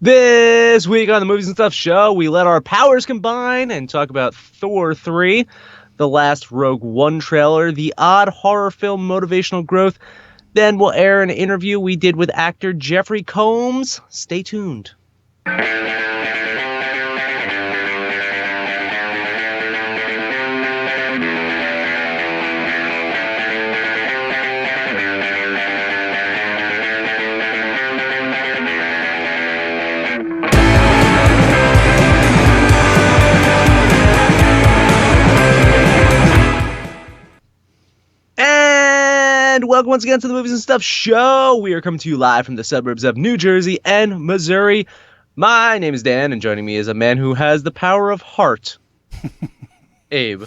This week on the Movies and Stuff show, we let our powers combine and talk about Thor 3, the last Rogue One trailer, the odd horror film Motivational Growth. Then we'll air an interview we did with actor Jeffrey Combs. Stay tuned. And welcome once again to the Movies and Stuff show. We are coming to you live from the suburbs of New Jersey and Missouri. My name is Dan, and joining me is a man who has the power of heart. Abe.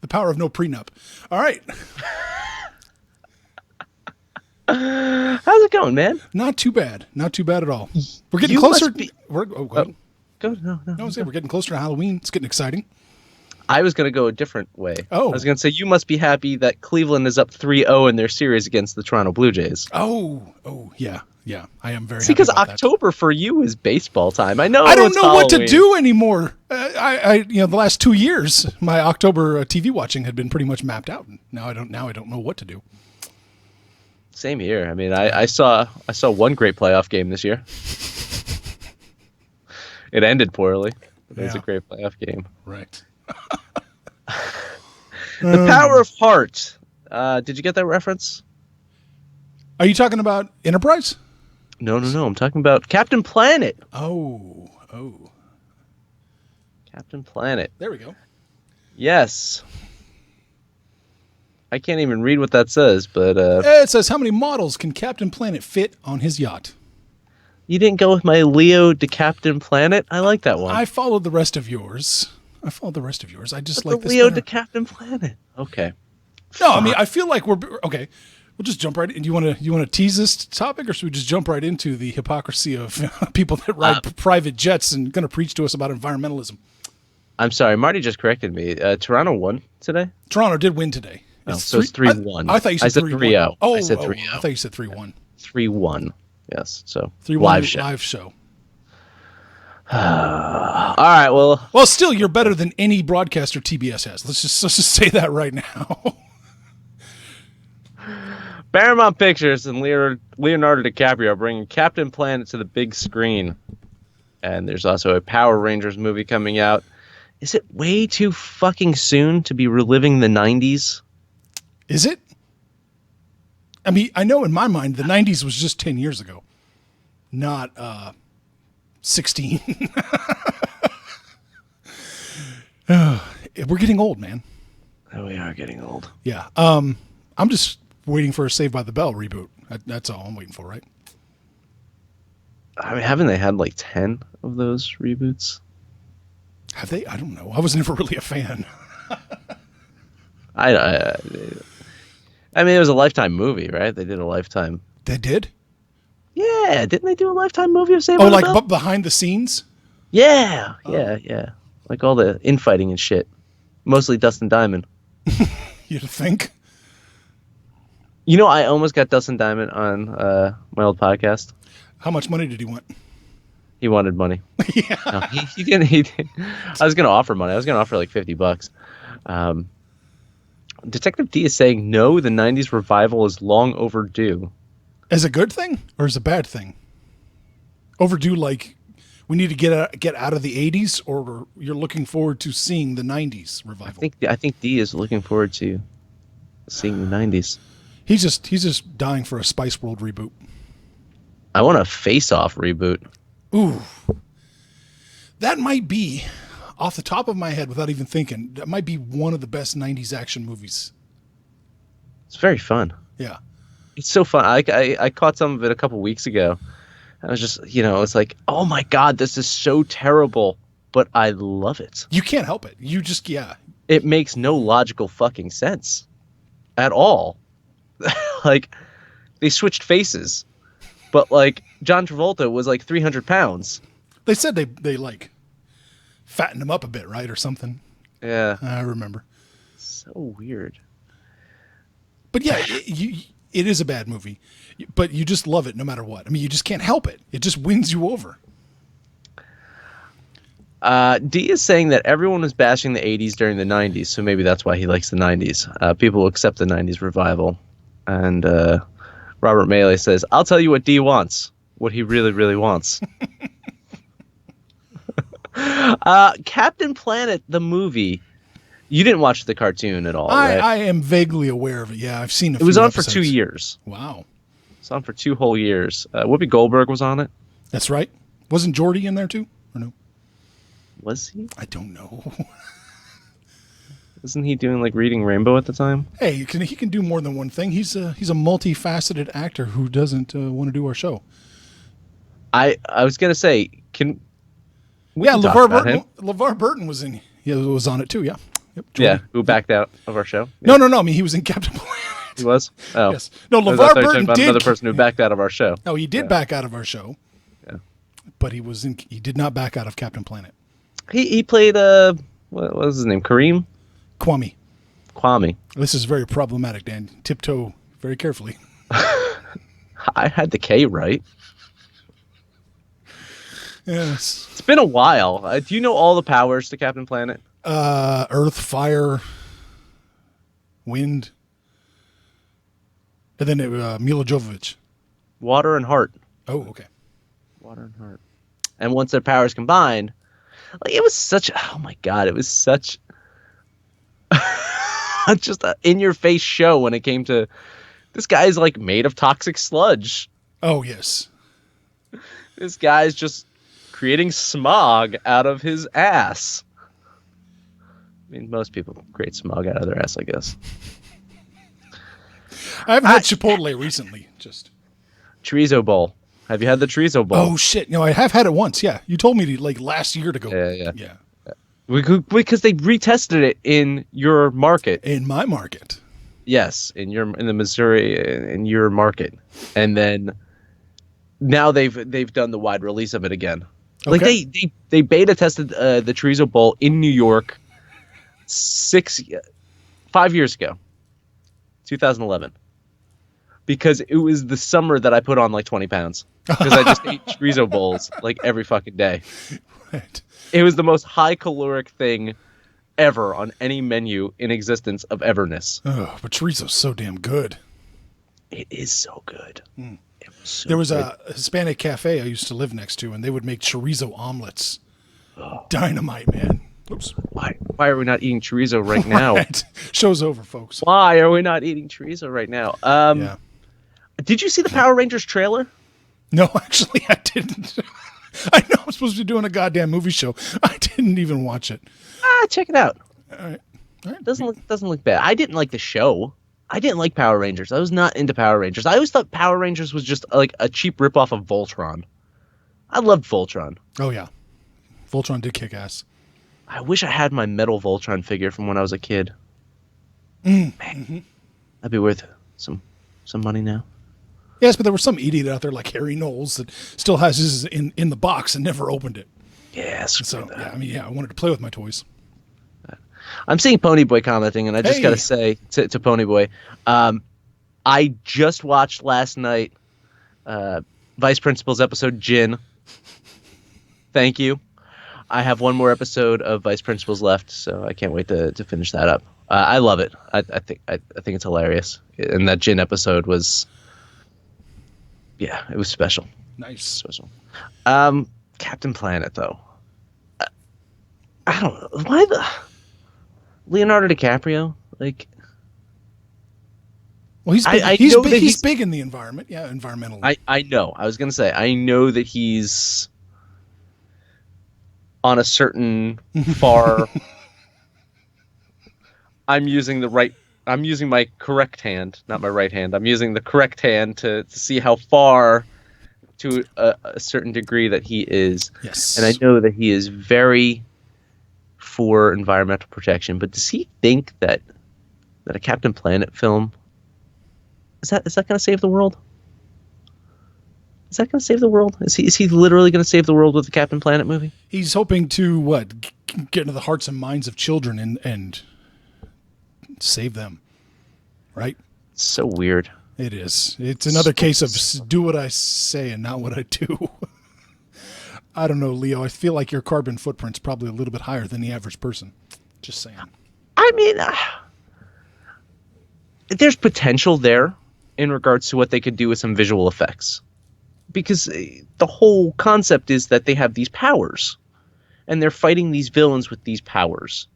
The power of no prenup. All right. How's it going, man? Not too bad. Not too bad at all. We're getting closer. We're getting closer to Halloween. It's getting exciting. I was going to go a different way. Oh. I was going to say you must be happy that Cleveland is up 3-0 in their series against the Toronto Blue Jays. Oh, yeah. I am very happy because about October for you is baseball time. I know. I don't know what to do anymore. The last 2 years, my October TV watching had been pretty much mapped out. Now I don't know what to do. Same here. I mean, I saw one great playoff game this year. It ended poorly, but it was a great playoff game. Right. The power of heart. Did you get that reference? Are you talking about Enterprise? No. I'm talking about Captain Planet. Oh. Captain Planet. There we go. Yes. I can't even read what that says, but... It says, how many models can Captain Planet fit on his yacht? You didn't go with my Leo to Captain Planet? I like that one. I followed the rest of yours. I just like the Leo to Captain Planet. Okay. No, I mean, I feel like we're okay. We'll just jump right in. Do you want to tease this topic, or should we just jump right into the hypocrisy of people that ride private jets and going to preach to us about environmentalism? I'm sorry, Marty just corrected me. Toronto won today? Toronto did win today. It's 3-1. I thought you said 3-0. Oh, I said 3-0. I thought you said 3-1. 3-1. Yes. So 3-1 live show. All right. Well, still, you're better than any broadcaster TBS has. Let's just say that right now. Paramount Pictures and Leonardo DiCaprio are bringing Captain Planet to the big screen, and there's also a Power Rangers movie coming out. Is it way too fucking soon to be reliving the 90s? Is it? I mean, I know in my mind the 90s was just 10 years ago, not 16. We're getting old, man. Oh, we are getting old. Yeah. I'm just waiting for a Saved by the Bell reboot. That's all I'm waiting for, right? I mean, haven't they had like 10 of those reboots? Have they? I don't know. I was never really a fan. I mean, it was a Lifetime movie, right? They did a Lifetime. They did? Yeah, didn't they do a Lifetime movie of Saved by the Bell? Behind the scenes? Yeah. Like all the infighting and shit. Mostly Dustin Diamond. You'd think? You know, I almost got Dustin Diamond on my old podcast. How much money did he want? He wanted money. Yeah. No, he didn't. I was going to offer money. I was going to offer like $50. Detective D is saying, no, the 90s revival is long overdue. As a good thing or as a bad thing? Overdue, like we need to get out of the 80s, or you're looking forward to seeing the 90s revival? I think D is looking forward to seeing the 90s. He's just dying for a Spice World reboot. I want a Face Off reboot. Ooh. That might be, off the top of my head, without even thinking, that might be one of the best 90s action movies. It's very fun. Yeah. It's so fun. I caught some of it a couple weeks ago. I was just, it's like, oh my God, this is so terrible, but I love it. You can't help it. You just, yeah. It makes no logical fucking sense at all. Like, they switched faces, but like John Travolta was like 300 pounds. They said they like fattened him up a bit, right? Or something. Yeah. I remember. So weird. But yeah, it is a bad movie, but you just love it no matter what. I mean, you just can't help it. It just wins you over. D is saying that everyone was bashing the 80s during the 90s, so maybe that's why he likes the 90s. People will accept the 90s revival. And Robert Melee says, I'll tell you what D wants, what he really, really wants. Captain Planet, the movie. You didn't watch the cartoon at all, right? I am vaguely aware of it. Yeah, I've seen it. It was on for 2 years. Wow. It was on for 2 whole years. Whoopi Goldberg was on it. That's right. Wasn't Geordie in there too? Or no? Was he? I don't know. Wasn't he doing like Reading Rainbow at the time? Hey, he can do more than one thing. He's a multifaceted actor who doesn't want to do our show. I was gonna say, LeVar Burton was in. Yeah, was on it too. Yeah. Yep, yeah, who backed out of our show? Yeah. No. I mean, he was in Captain Planet. He was? Oh. Yes. No, LeVar Burton did. Another person who backed out of our show. No, he did back out of our show. Yeah. But he did not back out of Captain Planet. He played, what was his name? Kareem? Kwame. This is very problematic, Dan. Tiptoe very carefully. I had the K right. Yes. It's been a while. Do you know all the powers to Captain Planet? Earth, fire, wind, and then Mila Jovovich. Water and heart. Oh, okay. Water and heart. And once their powers combined, like it was such. Oh my god! It was such just an in-your-face show when it came to this guy's like made of toxic sludge. Oh yes. This guy's just creating smog out of his ass. I mean, most people create smog out of their ass, I guess. I haven't had Chipotle recently. Just chorizo bowl. Have you had the chorizo bowl? Oh shit! No, I have had it once. Yeah, you told me like last year to go. Yeah. Because they retested it in your market. In my market. Yes, in the Missouri, in your market, and then now they've done the wide release of it again. Like they beta tested the chorizo bowl in New York 5 years ago, 2011, because it was the summer that I put on like 20 pounds because I just ate chorizo bowls like every fucking day. Right. It was the most high caloric thing ever on any menu in existence of everness. Oh, but chorizo's so damn good. It is so good. Mm. There was a Hispanic cafe I used to live next to, and they would make chorizo omelets. Oh. Dynamite, man. Oops. Why are we not eating chorizo right now? Right. Show's over, folks. Why are we not eating chorizo right now? Yeah. Did you see the Power Rangers trailer? No, actually, I didn't. I know I'm supposed to be doing a goddamn movie show. I didn't even watch it. Check it out. All right. Doesn't look bad. I didn't like the show. I didn't like Power Rangers. I was not into Power Rangers. I always thought Power Rangers was just like a cheap ripoff of Voltron. I loved Voltron. Oh yeah, Voltron did kick ass. I wish I had my metal Voltron figure from when I was a kid. Man, that'd be worth some money now. Yes, but there was some idiot out there like Harry Knowles that still has his in the box and never opened it. Yeah, so I wanted to play with my toys. I'm seeing Ponyboy commenting, and I just got to say to Ponyboy, I just watched last night Vice Principal's episode Jin. Thank you. I have one more episode of Vice Principals left, so I can't wait to finish that up. I love it. I think it's hilarious, and that Jin episode was, it was special. Nice, special. Captain Planet though, I don't know why the Leonardo DiCaprio like. Well, he's big in the environment. Yeah, environmental. I know. I was gonna say I know that he's on a certain far. I'm using my correct hand, not my right hand. I'm using the correct hand to see how far to a certain degree that he is. Yes. And I know that he is very for environmental protection, but does he think that a Captain Planet film is that going to save the world? Is that going to save the world? Is he literally going to save the world with the Captain Planet movie? He's hoping to get into the hearts and minds of children and save them, right? It's so weird. It is. It's another case of do what I say and not what I do. I don't know, Leo. I feel like your carbon footprint's probably a little bit higher than the average person. Just saying. I mean, there's potential there in regards to what they could do with some visual effects. Because the whole concept is that they have these powers. And they're fighting these villains with these powers.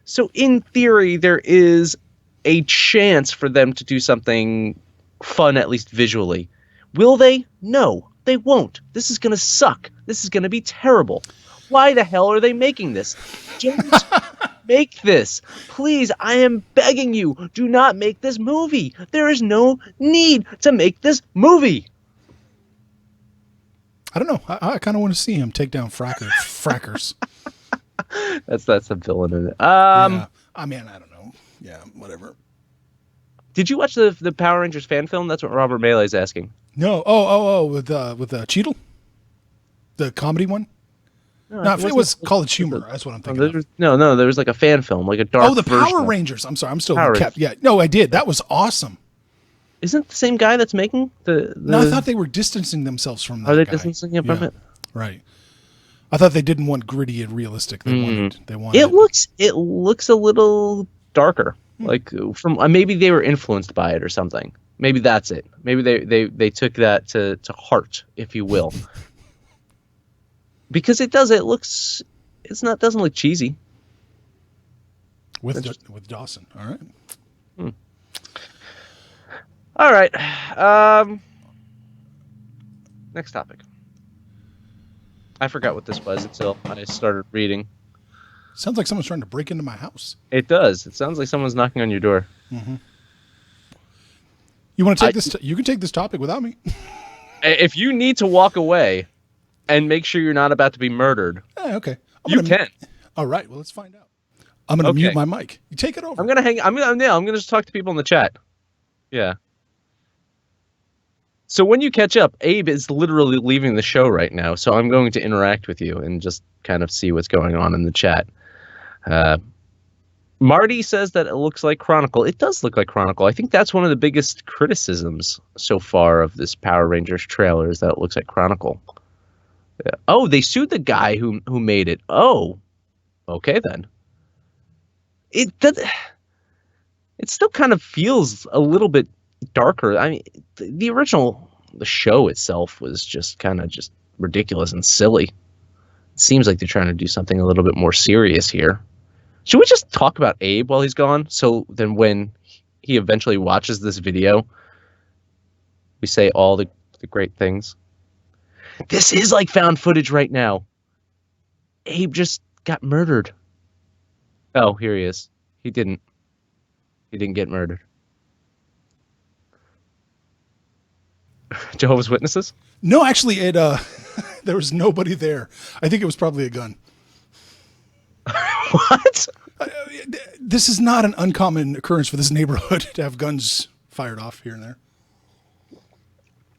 So in theory, there is a chance for them to do something fun, at least visually. Will they? No, they won't. This is going to suck. This is going to be terrible. Why the hell are they making this? Don't make this. Please, I am begging you, do not make this movie. There is no need to make this movie. I don't know. I kind of want to see him take down frackers. That's a villain in it. Yeah. I mean, I don't know. Yeah, whatever. Did you watch the Power Rangers fan film? That's what Robert Melee's asking. No. Oh, with Cheadle? The comedy one? No, if it was College Humor, that's what I'm thinking of. No, there was like a fan film, like a dark the Power Rangers. I'm sorry, I'm still Power kept. Yeah, no, I did. That was awesome. Isn't it the same guy that's making the... No, I thought they were distancing themselves from that. Are they guy. distancing from it? Right. I thought they didn't want gritty and realistic. They wanted. It looks a little darker. Like from maybe they were influenced by it or something. Maybe that's it. Maybe they took that to heart, if you will. Because it doesn't look cheesy. With Dawson. All right. All right. Next topic. I forgot what this was until I started reading. Sounds like someone's trying to break into my house. It does. It sounds like someone's knocking on your door. Mm-hmm. You want to take this? You can take this topic without me. If you need to walk away and make sure you're not about to be murdered, okay. You can. All right. Well, let's find out. I'm going to mute my mic. You take it over. I'm gonna just talk to people in the chat. Yeah. So when you catch up, Abe is literally leaving the show right now, so I'm going to interact with you and just kind of see what's going on in the chat. Marty says that it looks like Chronicle. It does look like Chronicle. I think that's one of the biggest criticisms so far of this Power Rangers trailer is that it looks like Chronicle. Yeah. Oh, they sued the guy who made it. Oh, okay then. It still kind of feels a little bit darker. I mean, the original, the show itself was just kind of just ridiculous and silly. It seems like they're trying to do something a little bit more serious here. Should we just talk about Abe while he's gone? So then when he eventually watches this video, we say all the great things. This is like found footage right now. Abe just got murdered. Oh, here he is. He didn't get murdered. Jehovah's Witnesses? No, actually, there was nobody there. I think it was probably a gun. What? This is not an uncommon occurrence for this neighborhood to have guns fired off here and there.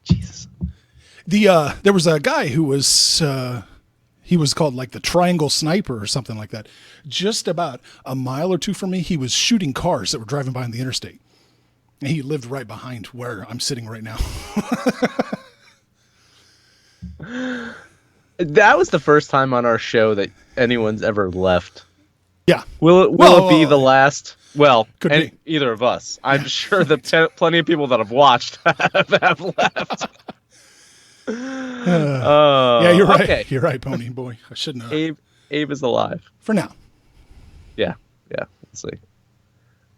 Jesus. There was a guy who was he was called like the Triangle Sniper or something like that. Just about a mile or two from me, he was shooting cars that were driving by on the interstate. And he lived right behind where I'm sitting right now. That was the first time on our show that anyone's ever left. Yeah. Will it be the last? Well, could be. Either of us. I'm sure that plenty of people that have watched have left. Yeah, you're right. Okay. You're right, Pony Boy. I shouldn't have. Abe is alive. For now. Yeah. Let's see.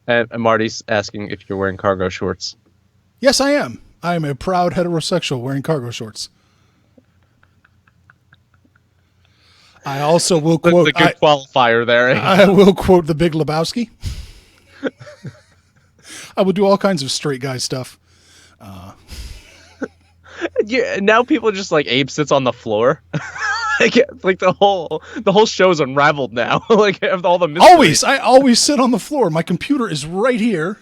And Marty's asking if you're wearing cargo shorts. Yes, I am. I am a proud heterosexual wearing cargo shorts. I also will quote the good qualifier there. I will quote The Big Lebowski. I will do all kinds of straight guy stuff. Yeah, now people just like Abe sits on the floor. like the whole show's unraveled now. Like of all the mystery. I always sit on the floor. My computer is right here.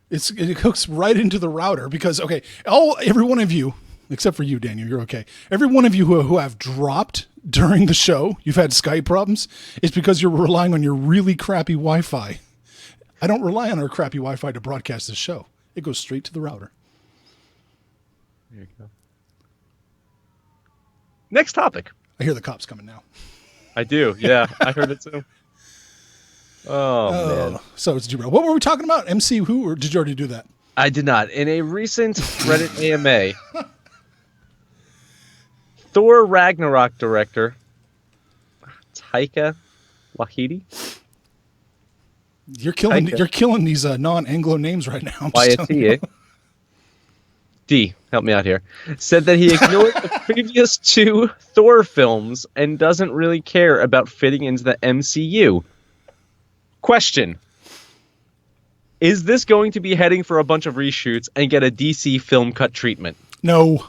It hooks right into the router because every one of you, except for you, Daniel, you're okay. Every one of you who have dropped during the show, you've had Skype problems, it's because you're relying on your really crappy Wi-Fi. I don't rely on our crappy Wi-Fi to broadcast this show. It goes straight to the router. There you go. Next topic. I hear the cops coming now. I do. Yeah, I heard it too. Oh, man. So it's what were we talking about? MC who, or did you already do that? I did not. In a recent Reddit AMA, Thor Ragnarok director Taika Waititi. You're killing these non-Anglo names right now. I'm just telling Waititi, you. eh? D, help me out here. Said that he ignored the previous 2 Thor films and doesn't really care about fitting into the MCU. Question. Is this going to be heading for a bunch of reshoots and get a DC film cut treatment? No.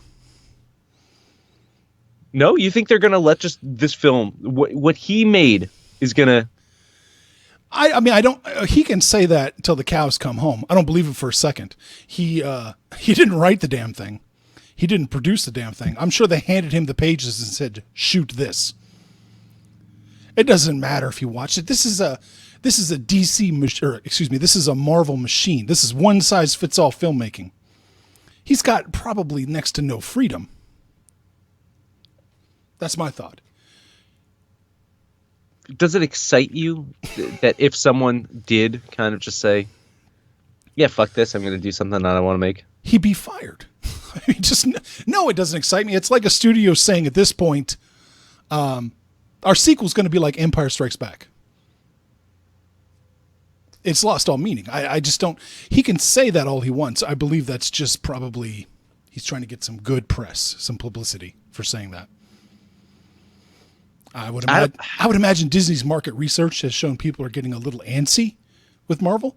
No? You think they're going to let just this film, what he made is going to... I mean, I don't. He can say that until the cows come home. I don't believe it for a second. He didn't write the damn thing. He didn't produce the damn thing. I'm sure they handed him the pages and said, "Shoot this." It doesn't matter if you watch it. This is a DC, or excuse me, this is a Marvel machine. This is one size fits all filmmaking. He's got probably next to no freedom. That's my thought. Does it excite you that if someone did kind of just say, yeah, fuck this, I'm going to do something that I want to make? He'd be fired. I mean, no, it doesn't excite me. It's like a studio saying at this point, our sequel's going to be like Empire Strikes Back. It's lost all meaning. I just don't. He can say that all he wants. I believe that's just probably he's trying to get some good press, some publicity for saying that. I would imagine Disney's market research has shown people are getting a little antsy with Marvel.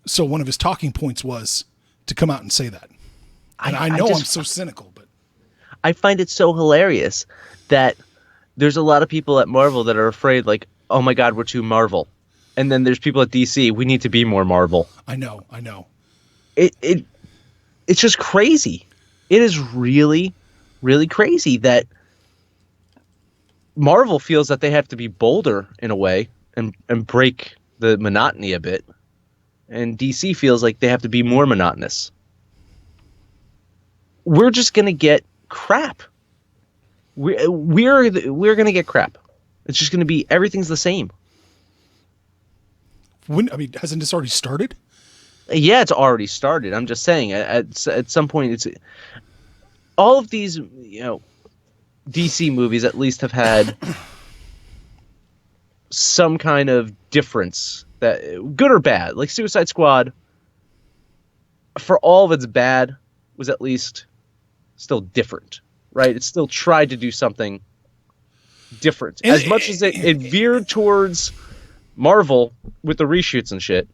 So one of his talking points was to come out and say that. And I know I'm so cynical, but I find it so hilarious that there's a lot of people at Marvel that are afraid, like, oh my God, we're too Marvel. And then there's people at DC, we need to be more Marvel. I know. It's just crazy. It is really, really crazy that Marvel feels that they have to be bolder in a way and break the monotony a bit. And DC feels like they have to be more monotonous. We're just going to get crap. We're going to get crap. It's just going to be, everything's the same. Hasn't this already started? Yeah, it's already started. I'm just saying at some point it's all of these, DC movies at least have had some kind of difference, that good or bad. Like Suicide Squad, for all of its bad, was at least still different, right? It still tried to do something different. As much as it veered towards Marvel with the reshoots and shit,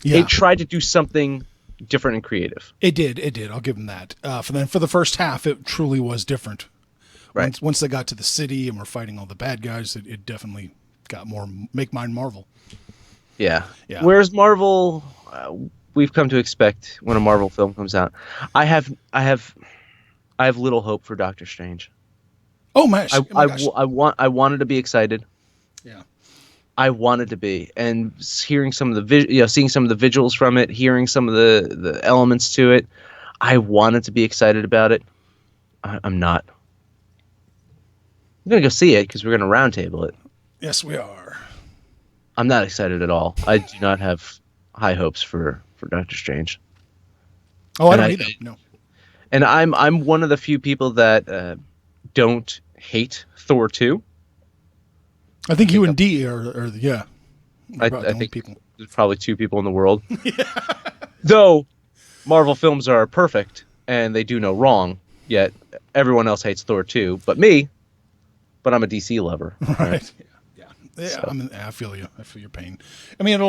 it tried to do something different and creative. It did. I'll give them that. For the first half, it truly was different. Right. Once they got to the city and were fighting all the bad guys, it definitely got more make mine Marvel. Yeah. Whereas Marvel, we've come to expect when a Marvel film comes out. I have little hope for Doctor Strange. Oh my gosh! I wanted to be excited. Yeah. I wanted to be, and hearing some of the seeing some of the visuals from it, hearing some of the elements to it, I wanted to be excited about it. I'm not. I'm gonna go see it because we're gonna roundtable it. Yes, we are. I'm not excited at all. I do not have high hopes for Doctor Strange. Oh, I don't either. No. And I'm one of the few people that don't hate Thor 2. I think you and D are yeah. I think people. There's probably 2 people in the world. Though Marvel films are perfect and they do no wrong, yet everyone else hates Thor 2, but me. But I'm a DC lover. Right. Yeah. So. I feel you. I feel your pain. I mean,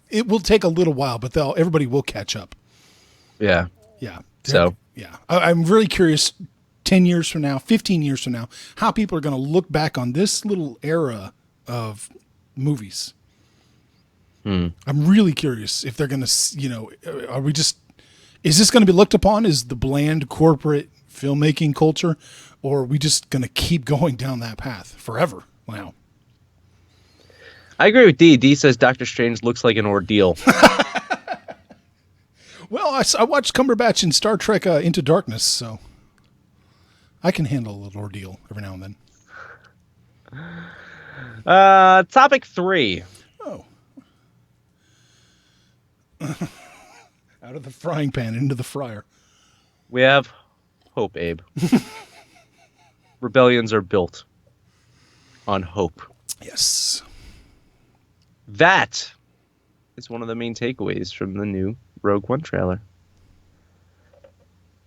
it will take a little while, but everybody will catch up. Yeah. Yeah. So. Yeah. I'm really curious 10 years from now, 15 years from now, how people are going to look back on this little era of movies. I'm really curious if they're going to, is this going to be looked upon as the bland corporate filmmaking culture, or are we just going to keep going down that path forever? Wow. I agree with D. D says Doctor Strange looks like an ordeal. Well, I watched Cumberbatch in Star Trek Into Darkness, so. I can handle a little ordeal every now and then. Topic 3. Oh. Out of the frying pan into the fryer. We have hope, Abe. Rebellions are built on hope. Yes. That is one of the main takeaways from the new Rogue One trailer.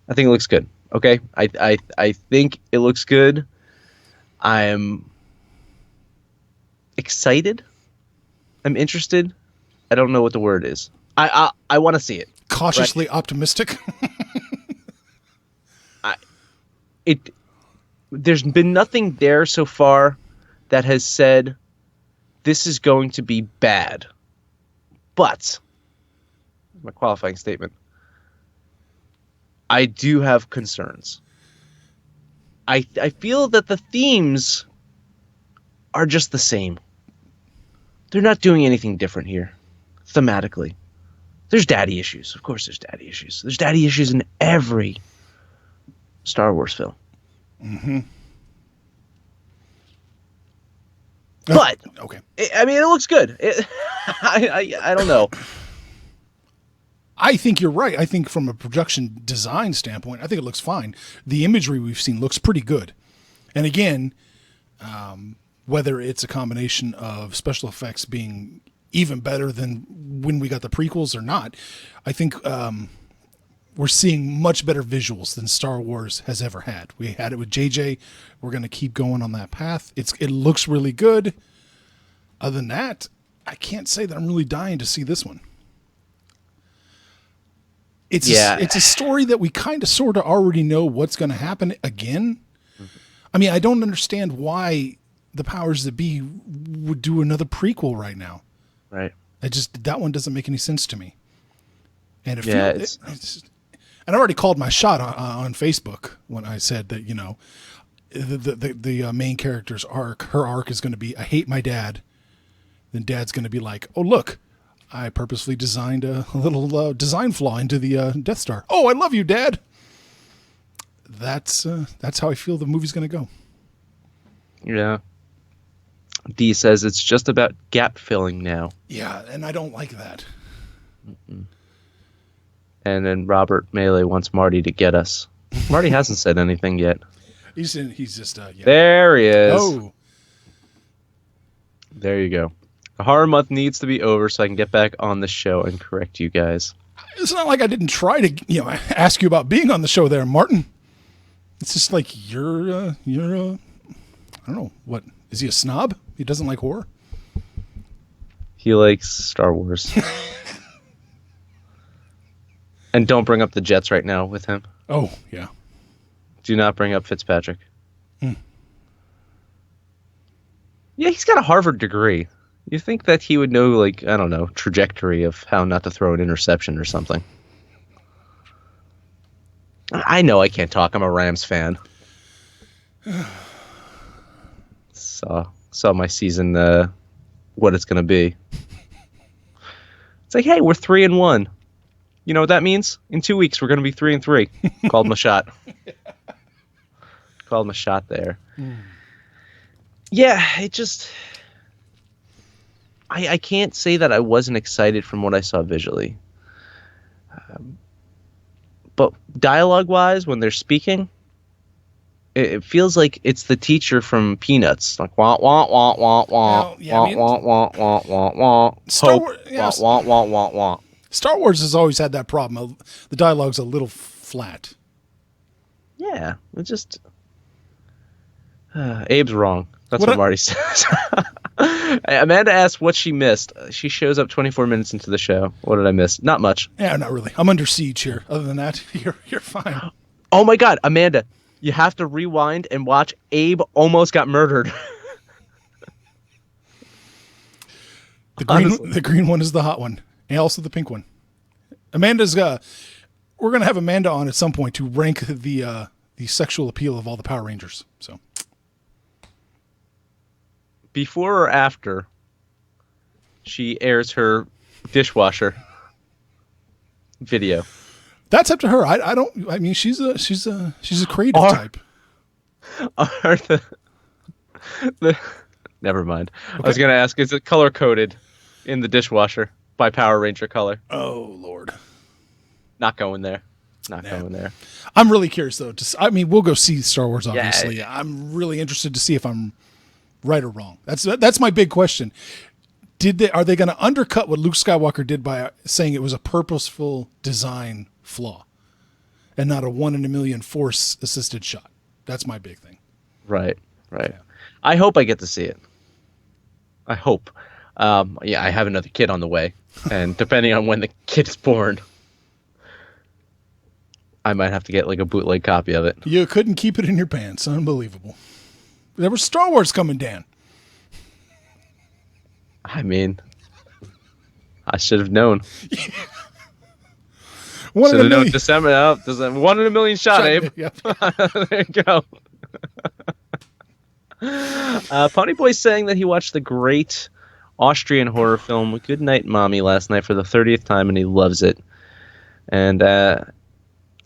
I think it looks good. Okay, I think it looks good. I'm excited. I'm interested. I don't know what the word is. I want to see it. Cautiously optimistic. There's been nothing there so far that has said this is going to be bad. But my qualifying statement, I do have concerns. I feel that the themes are just the same. They're not doing anything different here, thematically. There's daddy issues. Of course there's daddy issues. There's daddy issues in every Star Wars film. Mm-hmm. But, okay. I mean, it looks good. I don't know. I think you're right. I think from a production design standpoint, I think it looks fine. The imagery we've seen looks pretty good. And again, whether it's a combination of special effects being even better than when we got the prequels or not, I think we're seeing much better visuals than Star Wars has ever had. We had it with JJ. We're going to keep going on that path. It looks really good. Other than that, I can't say that I'm really dying to see this one. It's a story that we kind of sort of already know what's going to happen again. Mm-hmm. I mean, I don't understand why the powers that be would do another prequel right now. Right. That one doesn't make any sense to me. And it's and I already called my shot on Facebook when I said that, you know, the main character's her arc is going to be, I hate my dad. Then dad's going to be like, oh, look, I purposely designed a little design flaw into the Death Star. Oh, I love you, Dad. That's how I feel the movie's going to go. Yeah. D says it's just about gap filling now. Yeah, and I don't like that. Mm-mm. And then Robert Melee wants Marty to get us. Marty hasn't said anything yet. He's just yeah. There he is. Oh. There you go. The horror month needs to be over so I can get back on the show and correct you guys. It's not like I didn't try to, ask you about being on the show there, Martin. It's just like you're I don't know, what, is he a snob? He doesn't like horror? He likes Star Wars. And don't bring up the Jets right now with him. Oh, yeah. Do not bring up Fitzpatrick. Yeah, he's got a Harvard degree. You think that he would know, like, I don't know, trajectory of how not to throw an interception or something. I know I can't talk. I'm a Rams fan. Saw my season, what it's going to be. It's like, hey, we're 3-1. You know what that means? In 2 weeks, we're going to be 3-3. Called my shot. Called my shot there. Yeah, it just... I can't say that I wasn't excited from what I saw visually. But dialogue-wise, when they're speaking, it feels like it's the teacher from Peanuts. Like, wah, wah, wah, wah, wah, wah, wah, wah, wah, wah, wah, Star Wars, yes. Wah, wah, wah, wah. Star Wars has always had that problem. The dialogue's a little flat. Yeah, it just... Abe's wrong. That's what Marty says. Amanda asked what she missed. She shows up 24 minutes into the show. What did I miss? Not much. Yeah, not really. I'm under siege here. Other than that, you're fine. Oh my God, Amanda, you have to rewind and watch Abe almost got murdered. The green one is the hot one, and also the pink one. Amanda's we're gonna have Amanda on at some point to rank the sexual appeal of all the Power Rangers. So. Before or after she airs her dishwasher video? That's up to her. I mean, she's a creative type. Are the never mind. I was Okay. gonna ask, is it color coded in the dishwasher by Power Ranger color? Oh Lord. Not going there. Not Yeah. going there. I'm really curious though. I mean, we'll go see Star Wars. Yeah. Obviously, I'm really interested to see if I'm right or wrong. That's my big question. Are they going to undercut what Luke Skywalker did by saying it was a purposeful design flaw and not a 1 in a million force assisted shot? That's my big thing. Right. Right. Yeah. I hope I get to see it. I hope. Yeah, I have another kid on the way, and depending on when the kid is born, I might have to get like a bootleg copy of it. You couldn't keep it in your pants. Unbelievable. There was Star Wars coming, Dan. I mean, I should have known. One Should in a have known million. December. Oh, there's a 1 in a million shot, Abe. Yep. There you go. Pony Boy saying that he watched the great Austrian horror film Good Night Mommy last night for the 30th time, and he loves it. And our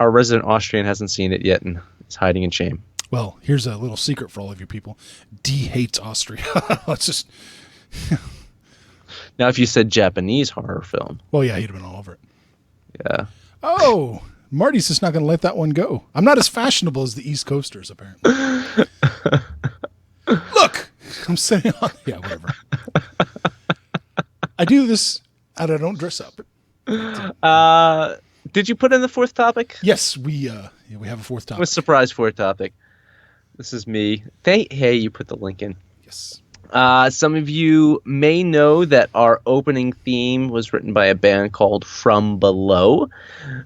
resident Austrian hasn't seen it yet and is hiding in shame. Well, here's a little secret for all of you people. D hates Austria. Let's just. Now, if you said Japanese horror film, Well, yeah, he'd have been all over it. yeah. Oh, Marty's just not going to let that one go. I'm not as fashionable as the East Coasters, apparently. Look, I'm sitting on. Yeah, whatever. I do this, and I don't dress up. Did you put in the fourth topic? Yes, we have a fourth topic. With surprise fourth topic. This is me. Hey, you put the link in. Yes. Some of you may know that our opening theme was written by a band called From Below.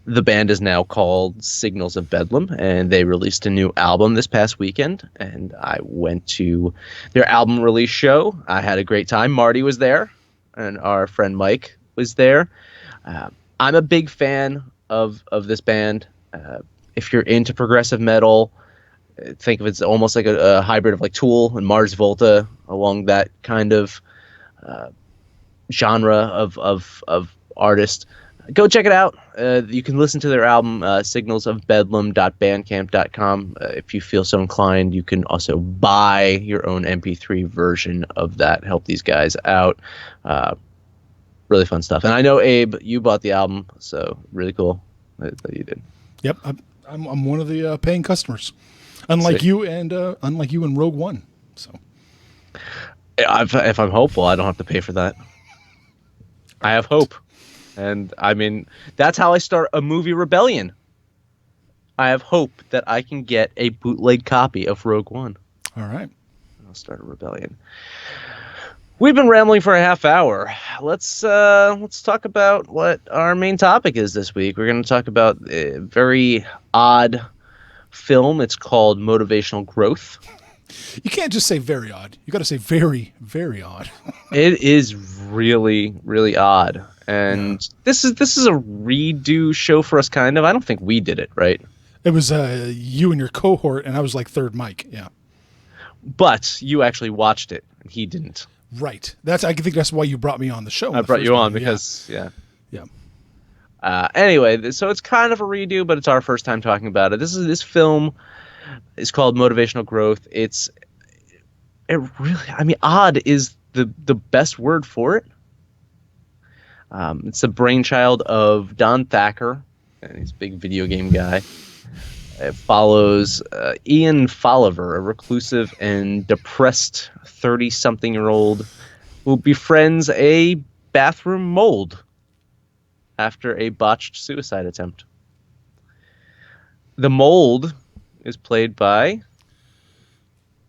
The band is now called Signals of Bedlam, and they released a new album this past weekend, and I went to their album release show. I had a great time. Marty was there, and our friend Mike was there. I'm a big fan of this band. If you're into progressive metal, think of it as almost like a hybrid of like Tool and Mars Volta, along that kind of genre of artist. Go check it out. You can listen to their album, signalsofbedlam.bandcamp.com. If you feel so inclined, you can also buy your own MP3 version of that. Help these guys out. Really fun stuff. And I know, Abe, you bought the album, so really cool that you did. Yep, I'm one of the paying customers. Unlike Sick. you and Rogue One. So If I'm hopeful, I don't have to pay for that. I have hope. And I mean, that's how I start a movie rebellion. I have hope that I can get a bootleg copy of Rogue One. all right. I'll start a rebellion. We've been rambling for a half hour. Let's talk about what our main topic is this week. We're going to talk about a very odd film. It's called Motivational Growth. You can't just say very odd. You got to say very, very odd. It is really, really odd. And this is a redo show for us, kind of. I don't think we did it, right? It was you and your cohort, and I was like third mic. Yeah. But you actually watched it, and he didn't. Right. I think that's why you brought me on the show. I brought you on because, yeah. Anyway, so it's kind of a redo, but it's our first time talking about it. This film is called Motivational Growth. Odd is the best word for it. It's the brainchild of Don Thacker, and he's a big video game guy. It follows Ian Folliver, a reclusive and depressed 30-something-year-old who befriends a bathroom mold after a botched suicide attempt. The mold is played by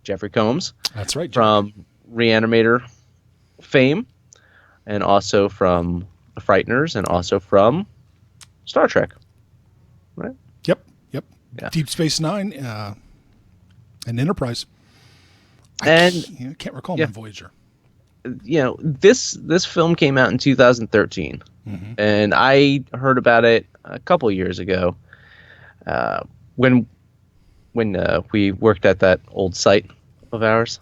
Jeffrey Combs. That's right. From Reanimator fame, and also from The Frighteners, and also from Star Trek. Right? Yep. Yeah. Deep Space Nine and Enterprise. And can't recall my Voyager. This film came out in 2013, and I heard about it a couple years ago when we worked at that old site of ours.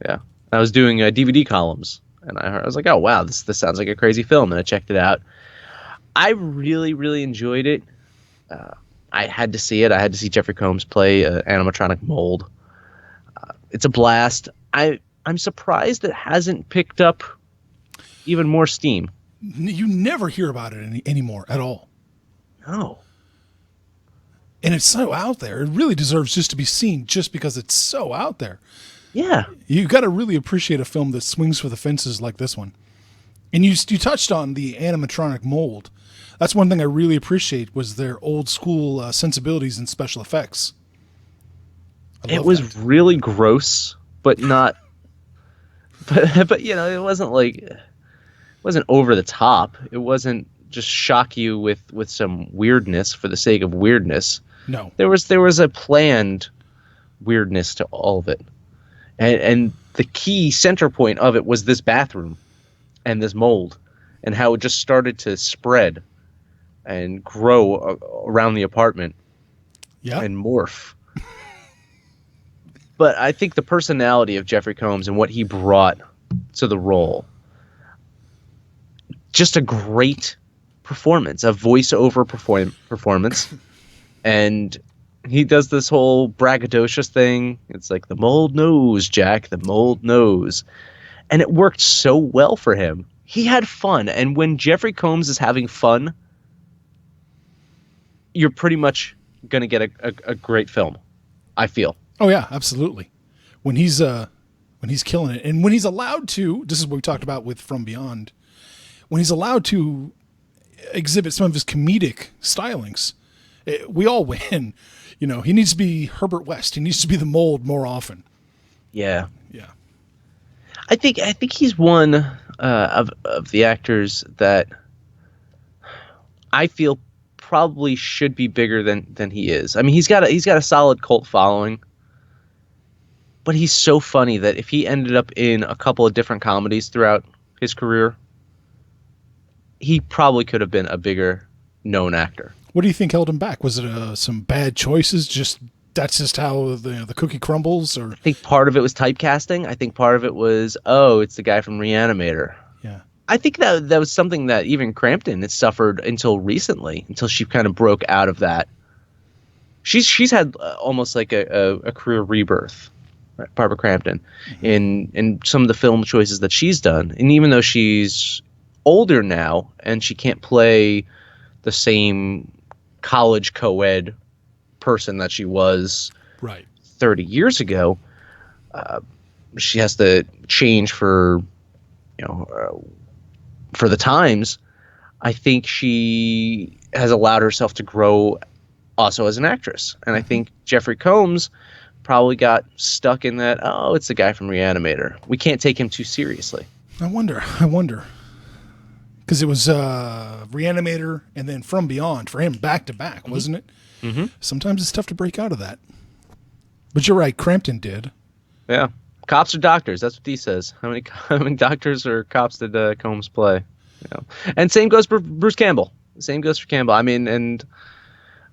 Yeah, I was doing DVD columns, and I was like, oh wow, this sounds like a crazy film, and I checked it out. I really, really enjoyed it. I had to see it. I had to see Jeffrey Combs play an animatronic mold. It's a blast. I'm surprised it hasn't picked up even more steam. You never hear about it anymore at all. No. And it's so out there. It really deserves just to be seen just because it's so out there. Yeah. You got to really appreciate a film that swings for the fences like this one. And you touched on the animatronic mold. That's one thing I really appreciate was their old school sensibilities and special effects. It was really gross, but not. But it wasn't over the top. It wasn't just shock you with some weirdness for the sake of weirdness. No, there was a planned weirdness to all of it, and the key center point of it was this bathroom and this mold, and how it just started to spread and grow around the apartment, and morph. But I think the personality of Jeffrey Combs and what he brought to the role, just a great performance, a voiceover performance. And he does this whole braggadocious thing. It's like, the mold knows, Jack, the mold knows. And it worked so well for him. He had fun. And when Jeffrey Combs is having fun, you're pretty much going to get a great film, I feel. Oh yeah, absolutely. When he's killing it, and when he's allowed to, this is what we talked about with From Beyond, when he's allowed to exhibit some of his comedic stylings, we all win. He needs to be Herbert West. He needs to be the mold more often. Yeah. Yeah. I think he's one of the actors that I feel probably should be bigger than he is. I mean, he's got a solid cult following. But he's so funny that if he ended up in a couple of different comedies throughout his career, he probably could have been a bigger known actor. What do you think held him back? Was it some bad choices? That's just how the cookie crumbles? Or I think part of it was typecasting. I think part of it was, it's the guy from Reanimator. Yeah. I think that was something that even Crampton had suffered until recently, until she kind of broke out of that. She's had almost like a career rebirth. Barbara Crampton, in some of the film choices that she's done. And even though she's older now and she can't play the same college co-ed person that she was 30 years ago, she has to change for the times. I think she has allowed herself to grow also as an actress. And I think Jeffrey Combs probably got stuck in that, it's the guy from Reanimator. We can't take him too seriously. I wonder. Because it was Reanimator and then From Beyond for him back to back, wasn't it? Mm-hmm. Sometimes it's tough to break out of that. But you're right, Crampton did. Yeah. Cops or doctors, that's what he says. How many doctors or cops did Combs play? And same goes for Bruce Campbell. I mean, and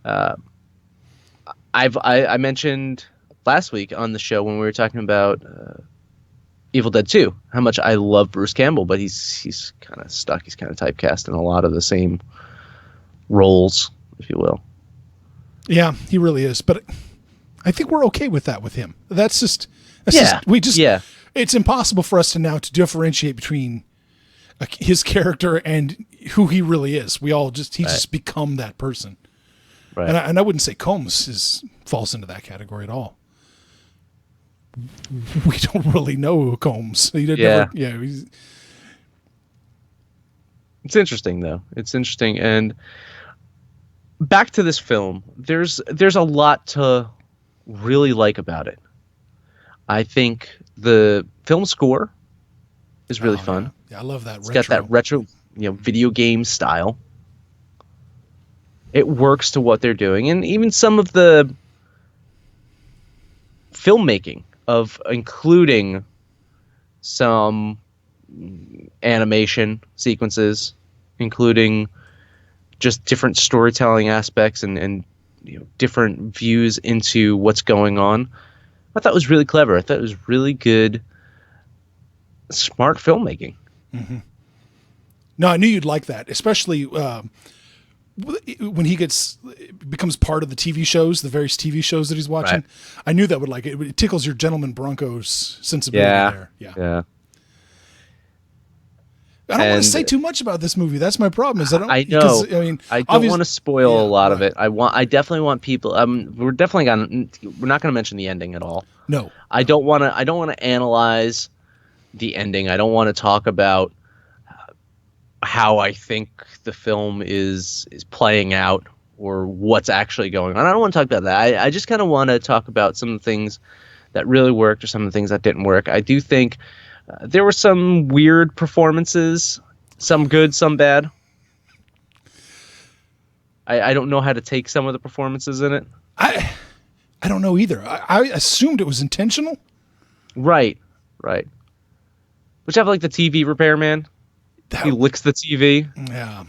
I mentioned last week on the show when we were talking about Evil Dead 2, how much I love Bruce Campbell, but he's kind of stuck. He's kind of typecast in a lot of the same roles, if you will. Yeah, he really is. But I think we're okay with that with him. It's impossible for us to differentiate between his character and who he really is. He's just become that person. Right. And I wouldn't say Combs falls into that category at all. We don't really know Combs. It's interesting though. It's interesting. And back to this film, there's a lot to really like about it. I think the film score is really fun. Yeah, I love that. It's got that retro, video game style. It works to what they're doing, and even some of the filmmaking of including some animation sequences, including just different storytelling aspects and different views into what's going on. I thought it was really clever. I thought it was really good, smart filmmaking. Mm-hmm. No, I knew you'd like that, especially when he gets becomes part of the TV shows, the various TV shows that he's watching. Right. I knew that would like it. It tickles your gentleman Broncos sensibility there. Yeah. Yeah. I don't want to say too much about this movie. That's my problem. Is I know. Because, I mean, I don't want to spoil a lot of it. I definitely want people. We're not going to mention the ending at all. No. I don't want to analyze the ending. I don't want to talk about how I think the film is playing out or what's actually going on. I don't want to talk about that. I just kind of want to talk about some of the things that really worked or some of the things that didn't work. I do think there were some weird performances, some good, some bad. I don't know how to take some of the performances in it. I don't know either. I assumed it was intentional. Right. Which have like the TV repairman. He licks the TV. Yeah.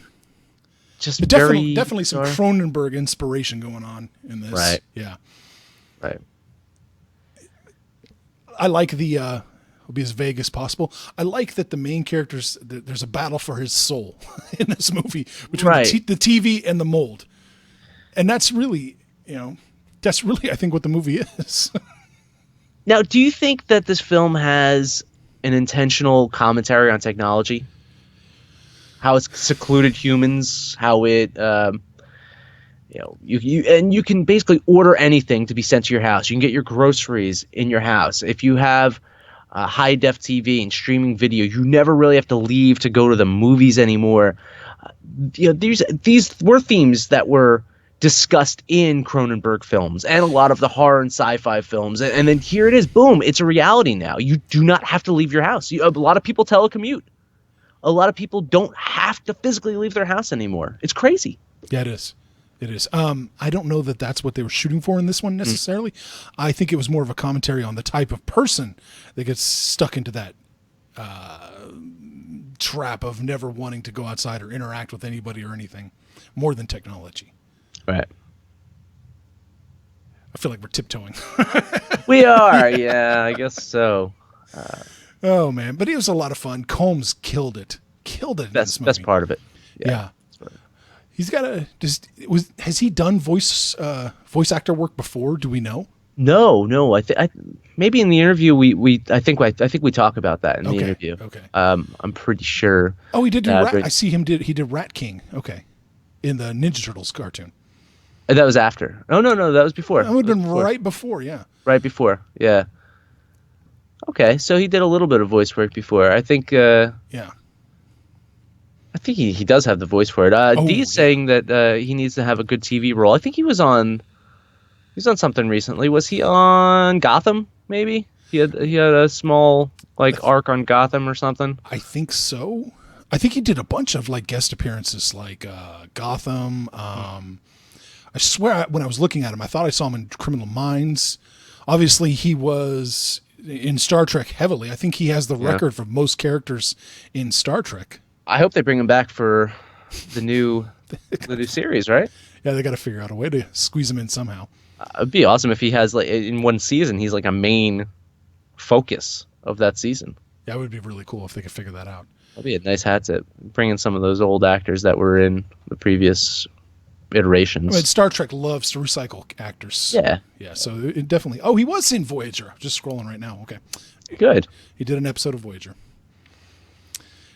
Just definitely some Cronenberg inspiration going on in this. Right. Yeah. Right. I like the I'll be as vague as possible. I like that the main characters, there's a battle for his soul in this movie between the TV and the mold. And that's really, I think what the movie is. Now, do you think that this film has an intentional commentary on technology? How it's secluded humans, how it, you can basically order anything to be sent to your house. You can get your groceries in your house. If you have high def TV and streaming video, you never really have to leave to go to the movies anymore. These were themes that were discussed in Cronenberg films and a lot of the horror and sci-fi films. And then here it is, boom, it's a reality now. You do not have to leave your house. A lot of people telecommute. A lot of people don't have to physically leave their house anymore. It's crazy. Yeah, it is. It is. I don't know that that's what they were shooting for in this one necessarily. I think it was more of a commentary on the type of person that gets stuck into that trap of never wanting to go outside or interact with anybody or anything more than technology. Right. I feel like we're tiptoeing. We are. Yeah, I guess so. Oh man, but it was a lot of fun. Combs killed it. Best part of it. Yeah. He's got has he done voice actor work before? Do we know? No. I maybe in the interview I think we talk about that in the interview. Okay. I'm pretty sure. Oh, he did do Rat. I see him he did Rat King. Okay. In the Ninja Turtles cartoon. That was after. Oh no, that was before. That would have been right before, yeah. Right before, yeah. Okay, so he did a little bit of voice work before. I think. Yeah. I think he does have the voice for it. D is saying that he needs to have a good TV role. I think he was on something recently. Was he on Gotham? Maybe he had a small arc on Gotham or something. I think so. I think he did a bunch of guest appearances, Gotham. I swear, when I was looking at him, I thought I saw him in Criminal Minds. Obviously, he was in Star Trek heavily. I think he has the record for most characters in Star Trek. I hope they bring him back for the new series, right? Yeah, they got to figure out a way to squeeze him in somehow. It'd be awesome if he has in one season he's a main focus of that season. Yeah, it would be really cool if they could figure that out. That'd be a nice hat tip. Bring in some of those old actors that were in the previous iterations. I mean, Star Trek loves to recycle actors. Yeah. Yeah, so it definitely... Oh, he was in Voyager. Just scrolling right now. Okay. Good. He did an episode of Voyager.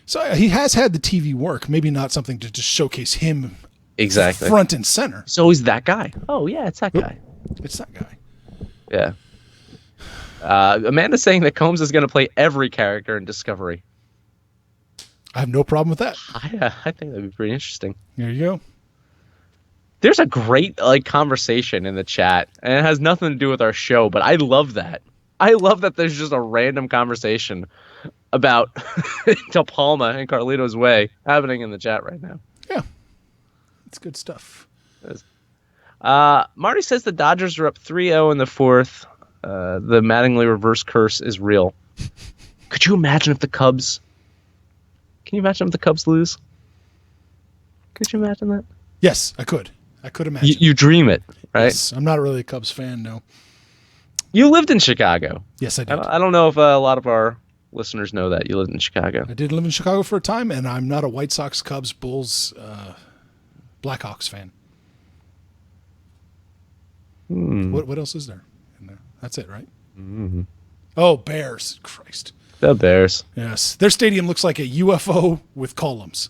So he has had the TV work. Maybe not something to just showcase him exactly front and center. So he's that guy. Oh, yeah, it's that guy. It's that guy. Yeah. Amanda's saying that Combs is going to play every character in Discovery. I have no problem with that. I think that'd be pretty interesting. There you go. There's a great conversation in the chat, and it has nothing to do with our show, but I love that. I love that there's just a random conversation about De Palma and Carlito's Way happening in the chat right now. Yeah. It's good stuff. Marty says the Dodgers are up 3-0 in the fourth. The Mattingly reverse curse is real. Could you imagine if the Cubs... Can you imagine if the Cubs lose? Could you imagine that? Yes, I could. I could imagine. You dream it, right? Yes, I'm not really a Cubs fan, no. You lived in Chicago. Yes, I did. I don't know if a lot of our listeners know that you lived in Chicago. I did live in Chicago for a time, and I'm not a White Sox, Cubs, Bulls, Blackhawks fan. What else is there in there? That's it, right? Mm-hmm. Oh, Bears. Christ. The Bears. Yes. Their stadium looks like a UFO with columns.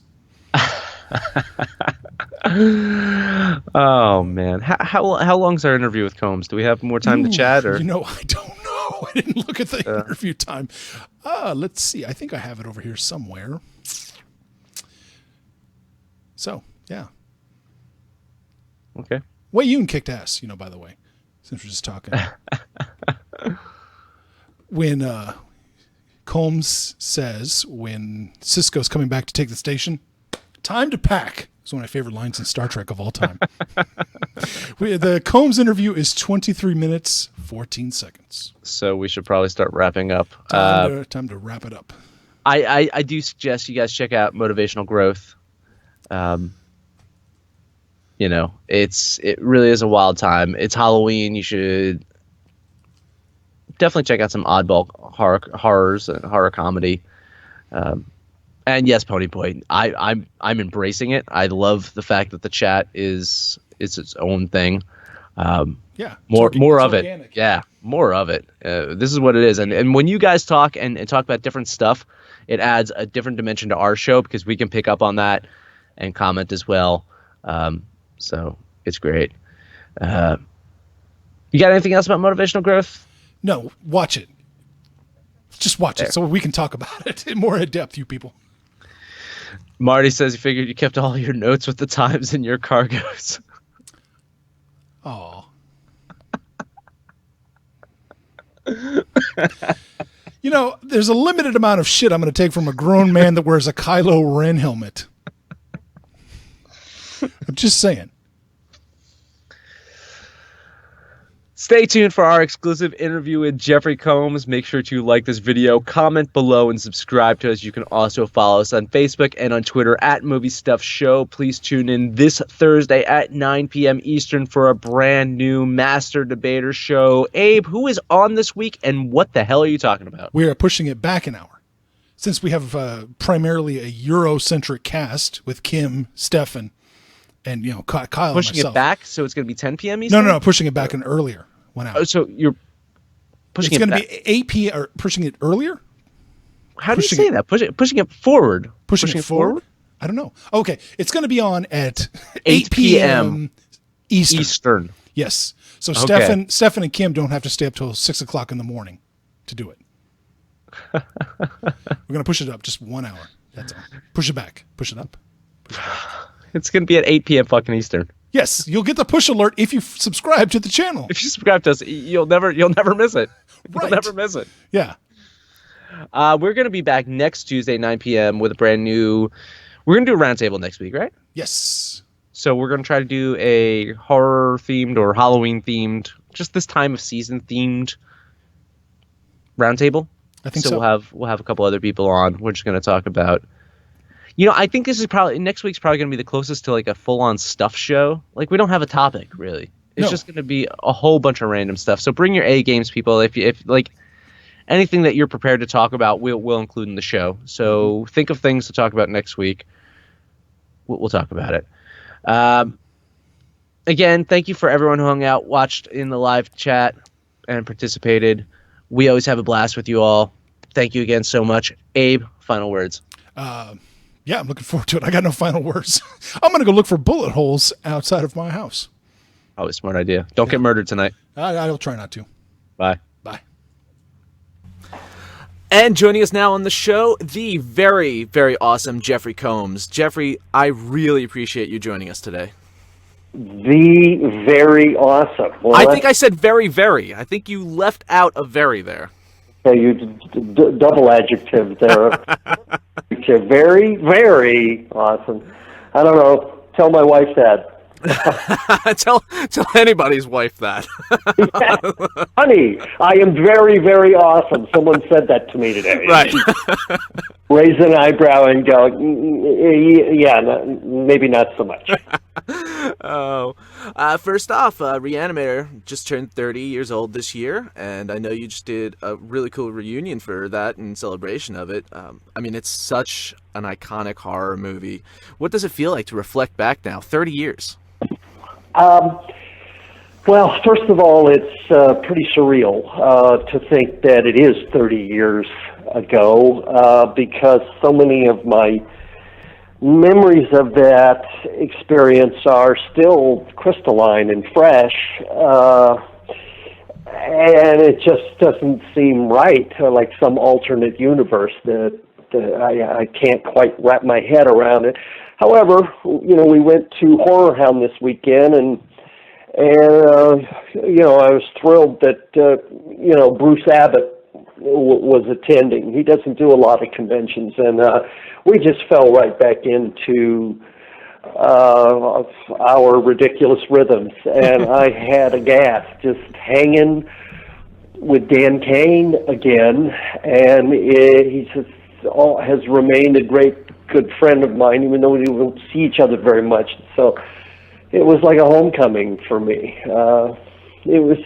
Oh man, how long's our interview with Combs? Do we have more time to chat? Or I don't know. I didn't look at the interview time. Let's see. I think I have it over here somewhere. So yeah. Okay. Wei Yun kicked ass, by the way, since we're just talking. When Combs says when Cisco's coming back to take the station, time to pack. It's one of my favorite lines in Star Trek of all time. The Combs interview is 23 minutes, 14 seconds. So we should probably start wrapping up. Time to wrap it up. I do suggest you guys check out Motivational Growth. It really is a wild time. It's Halloween. You should definitely check out some oddball horrors and horror comedy. And yes, Pony Boy, I'm embracing it. I love the fact that the chat is its own thing. More of it. Yeah, more of it. This is what it is. And when you guys talk and talk about different stuff, it adds a different dimension to our show because we can pick up on that and comment as well. So it's great. You got anything else about Motivational Growth? No, watch it. Just watch it so we can talk about it in more in depth, you people. Marty says he figured you kept all your notes with the times in your cargoes. Oh. There's a limited amount of shit I'm going to take from a grown man that wears a Kylo Ren helmet. I'm just saying. Stay tuned for our exclusive interview with Jeffrey Combs. Make sure to like this video, comment below, and subscribe to us. You can also follow us on Facebook and on Twitter at Movie Stuff Show. Please tune in this Thursday at 9 p.m. Eastern for a brand new Master Debater show. Abe, who is on this week, and what the hell are you talking about? We are pushing it back an hour. Since we have primarily a Eurocentric cast with Kim, Stefan, and Kyle and myself. Pushing it back, so it's going to be 10 p.m. Eastern? No, pushing it back an earlier 1 hour. Oh, so you're pushing it back. It's going to be 8 p.m. or pushing it earlier? How do you say that? Pushing it forward. Pushing it forward? I don't know. Okay, it's going to be on at 8 p.m. Eastern. Yes. So Okay. Stefan and Kim don't have to stay up till 6 o'clock in the morning to do it. We're going to push it up just 1 hour. That's all. Push it back. Push it up. Push it back. It's going to be at 8 p.m. fucking Eastern. Yes, you'll get the push alert if you subscribe to the channel. If you subscribe to us, you'll never miss it. Right. You'll never miss it. Yeah. We're going to be back next Tuesday, 9 p.m. with a brand new... We're going to do a roundtable next week, right? Yes. So we're going to try to do a horror-themed or Halloween-themed, just this time of season-themed roundtable. I think so. We'll have a couple other people on. We're just going to talk about... I think this is probably... Next week's probably going to be the closest to like a full-on stuff show. Like, we don't have a topic, really. It's just going to be a whole bunch of random stuff. So bring your A games, people. If like... Anything that you're prepared to talk about, we'll include in the show. So think of things to talk about next week. We'll talk about it. Again, thank you for everyone who hung out, watched in the live chat, and participated. We always have a blast with you all. Thank you again so much. Abe, final words. Yeah, I'm looking forward to it. I got no final words. I'm going to go look for bullet holes outside of my house. Always smart idea. Don't get murdered tonight. I'll try not to. Bye. Bye. And joining us now on the show, the very, very awesome Jeffrey Combs. Jeffrey, I really appreciate you joining us today. The very awesome. Well, I think I said very, very. I think you left out a very there. Okay, you double adjective there. Very, very awesome. I don't know. Tell my wife that. tell anybody's wife that. Honey, I am very, very awesome. Someone said that to me today. Right. Raise an eyebrow and go, yeah, maybe not so much. First off, Reanimator just turned 30 years old this year, and I know you just did a really cool reunion for that in celebration of it. I mean, it's such an iconic horror movie. What does it feel like to reflect back now, 30 years? Well, first of all, it's pretty surreal to think that it is 30 years ago because so many of my memories of that experience are still crystalline and fresh, and it just doesn't seem right, like some alternate universe that I can't quite wrap my head around it. However, we went to Horror Hound this weekend, and I was thrilled that Bruce Abbott was attending. He doesn't do a lot of conventions, and we just fell right back into our ridiculous rhythms, and I had a gas just hanging with Dan Kane again, and he just has remained a great good friend of mine, even though we don't see each other very much. So it was like a homecoming for me. It was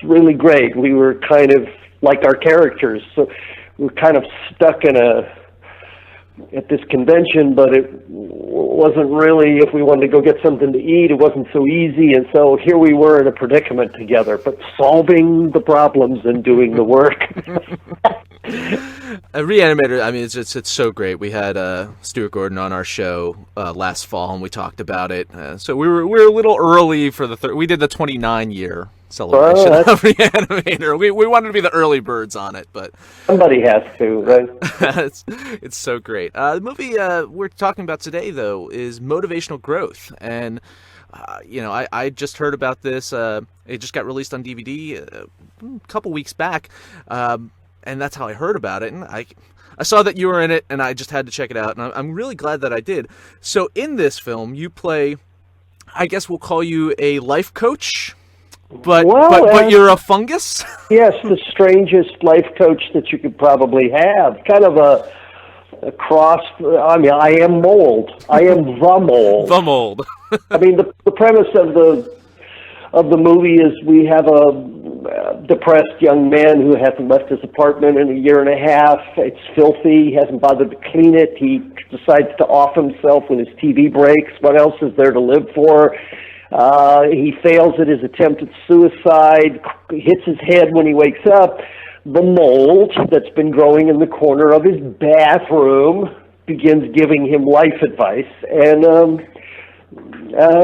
really great. We were kind of like our characters, so we were kind of stuck at this convention, but it wasn't really, if we wanted to go get something to eat, it wasn't so easy, and so here we were in a predicament together, but solving the problems and doing the work. Reanimator, I mean, it's so great. We had Stuart Gordon on our show last fall, and we talked about it. So we were a little early for we did the 29-year celebration of Reanimator. We wanted to be the early birds on it, but somebody has to, right? it's so great. The movie we're talking about today, though, is Motivational Growth, and I just heard about this. It just got released on DVD a couple weeks back. And that's how I heard about it, and I saw that you were in it, and I just had to check it out, and I'm really glad that I did. So in this film, you play, I guess we'll call you a life coach, but you're a fungus? Yes, the strangest life coach that you could probably have. Kind of a cross, I mean, I am mold. I am the mold. The mold. I mean, the premise of the movie is we have a depressed young man who hasn't left his apartment in a year and a half. It's filthy. He hasn't bothered to clean it. He decides to off himself when his TV breaks. What else is there to live for? He fails at his attempt at suicide, hits his head when he wakes up. The mold that's been growing in the corner of his bathroom begins giving him life advice, and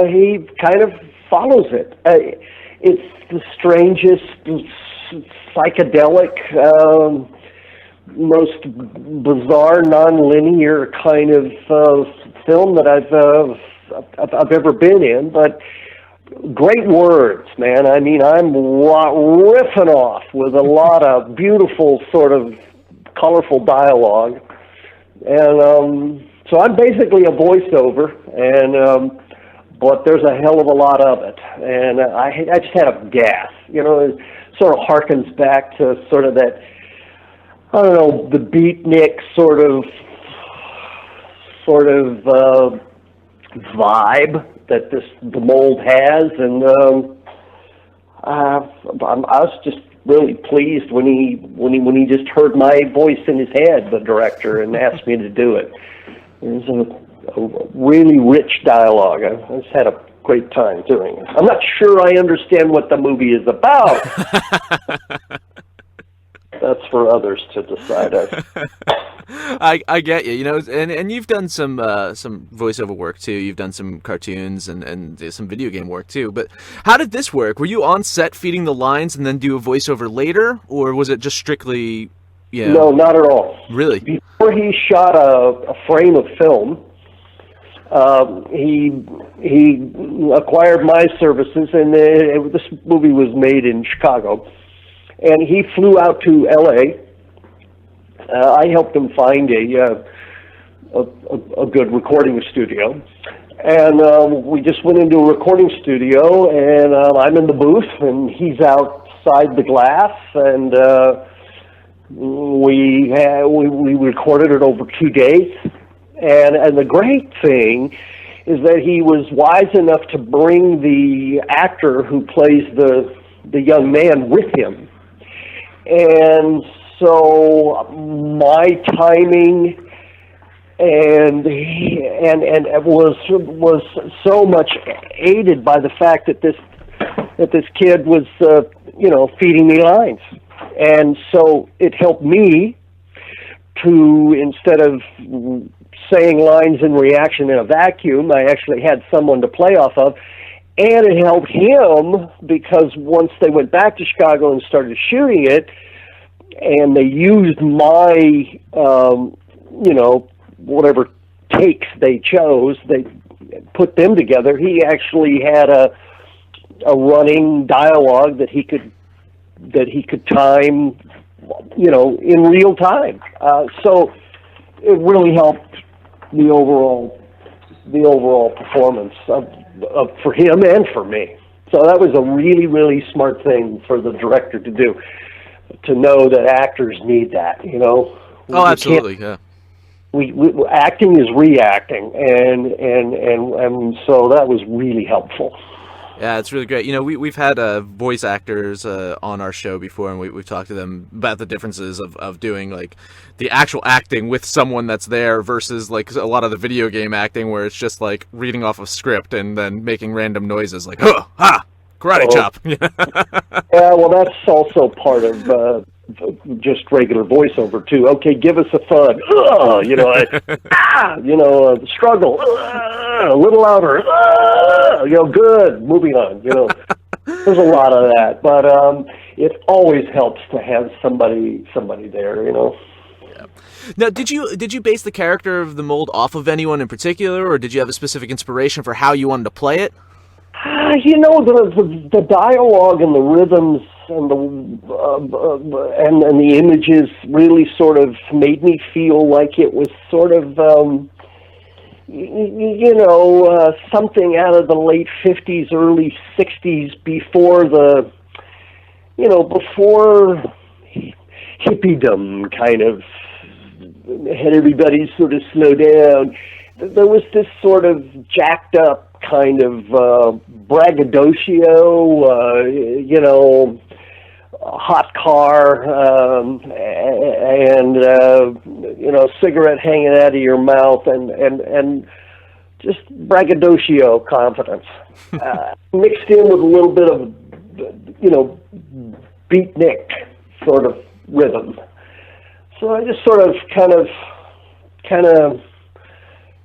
he kind of follows it. It's the strangest, psychedelic, most bizarre, non-linear kind of film that I've ever been in. But great words, man. I mean, I'm riffing off with a lot of beautiful, sort of colorful dialogue, and so I'm basically a voiceover, and but there's a hell of a lot of it, and I just had a gas. It sort of harkens back to sort of that, I don't know, the beatnik sort of vibe that the mold has, and I was just really pleased when he just heard my voice in his head, the director, and asked me to do it. It was a really rich dialogue. I just had a great time doing it. I'm not sure I understand what the movie is about. That's for others to decide. I get you. And you've done some voiceover work too. You've done some cartoons and some video game work too. But how did this work? Were you on set feeding the lines and then do a voiceover later, or was it just strictly? No, not at all. Really? Before he shot a frame of film, he acquired my services, and this movie was made in Chicago, and he flew out to L.A. I helped him find a good recording studio, and we just went into a recording studio, and I'm in the booth, and he's outside the glass, and we recorded it over 2 days. And the great thing is that he was wise enough to bring the actor who plays the young man with him. And so my timing and it was so much aided by the fact that this that this kid was, feeding me lines. And so it helped me to, instead of saying lines in reaction in a vacuum, I actually had someone to play off of. And it helped him because once they went back to Chicago and started shooting it, and they used my, whatever takes they chose, they put them together. He actually had a running dialogue that he could time, in real time. So it really helped the overall performance for him and for me. So that was a really, really smart thing for the director to do, to know that actors need that, Oh, absolutely, yeah. We acting is reacting, and so that was really helpful. Yeah, it's really great. We've had voice actors on our show before, and we've talked to them about the differences of doing like the actual acting with someone that's there versus like a lot of the video game acting where it's just like reading off a script and then making random noises like karate chop. Yeah, well, that's also part of just regular voiceover too. Okay, give us a thud. Struggle. A little louder. Good. Moving on. There's a lot of that, but it always helps to have somebody there. Yeah. Now, did you base the character of the mold off of anyone in particular, or did you have a specific inspiration for how you wanted to play it? The dialogue and the rhythms and the images really sort of made me feel like it was sort of something out of the late 50s, early 60s, before hippiedom kind of had everybody sort of slow down. There was this sort of jacked up kind of braggadocio, hot car, and cigarette hanging out of your mouth, and just braggadocio confidence, mixed in with a little bit of, beatnik sort of rhythm. So I just sort of kind of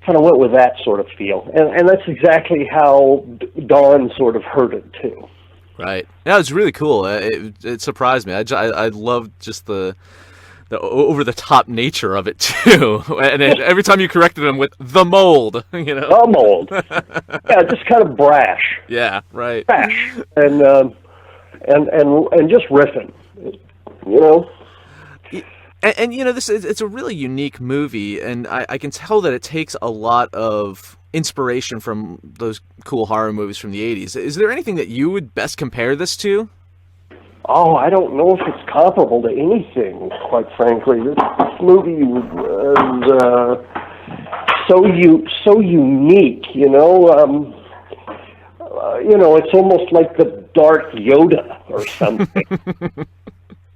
went with that sort of feel, and that's exactly how Dawn sort of heard it too. Right. Yeah, it was really cool. It surprised me. I loved just the over the top nature of it too. And every time you corrected him with the mold, The mold. Yeah, just kind of brash. Yeah. Right. Brash and just riffing. And this it's a really unique movie, and I can tell that it takes a lot of inspiration from those cool horror movies from the 80s. Is there anything that you would best compare this to? Oh, I don't know if it's comparable to anything, quite frankly. This movie was so unique, it's almost like the Dark Yoda or something.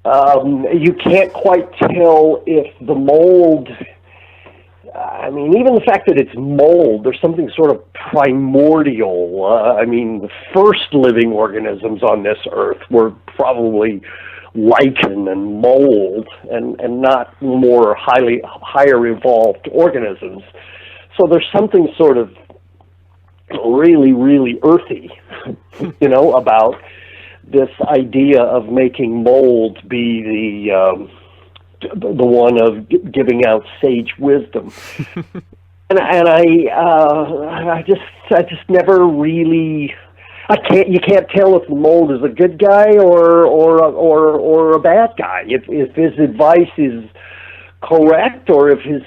You can't quite tell if the mold, even the fact that it's mold, there's something sort of primordial. The first living organisms on this earth were probably lichen and mold and not more higher evolved organisms. So there's something sort of really, really earthy, about this idea of making mold be the one of giving out sage wisdom, and I just never really, you can't tell if the mold is a good guy or a bad guy, if his advice is correct or if his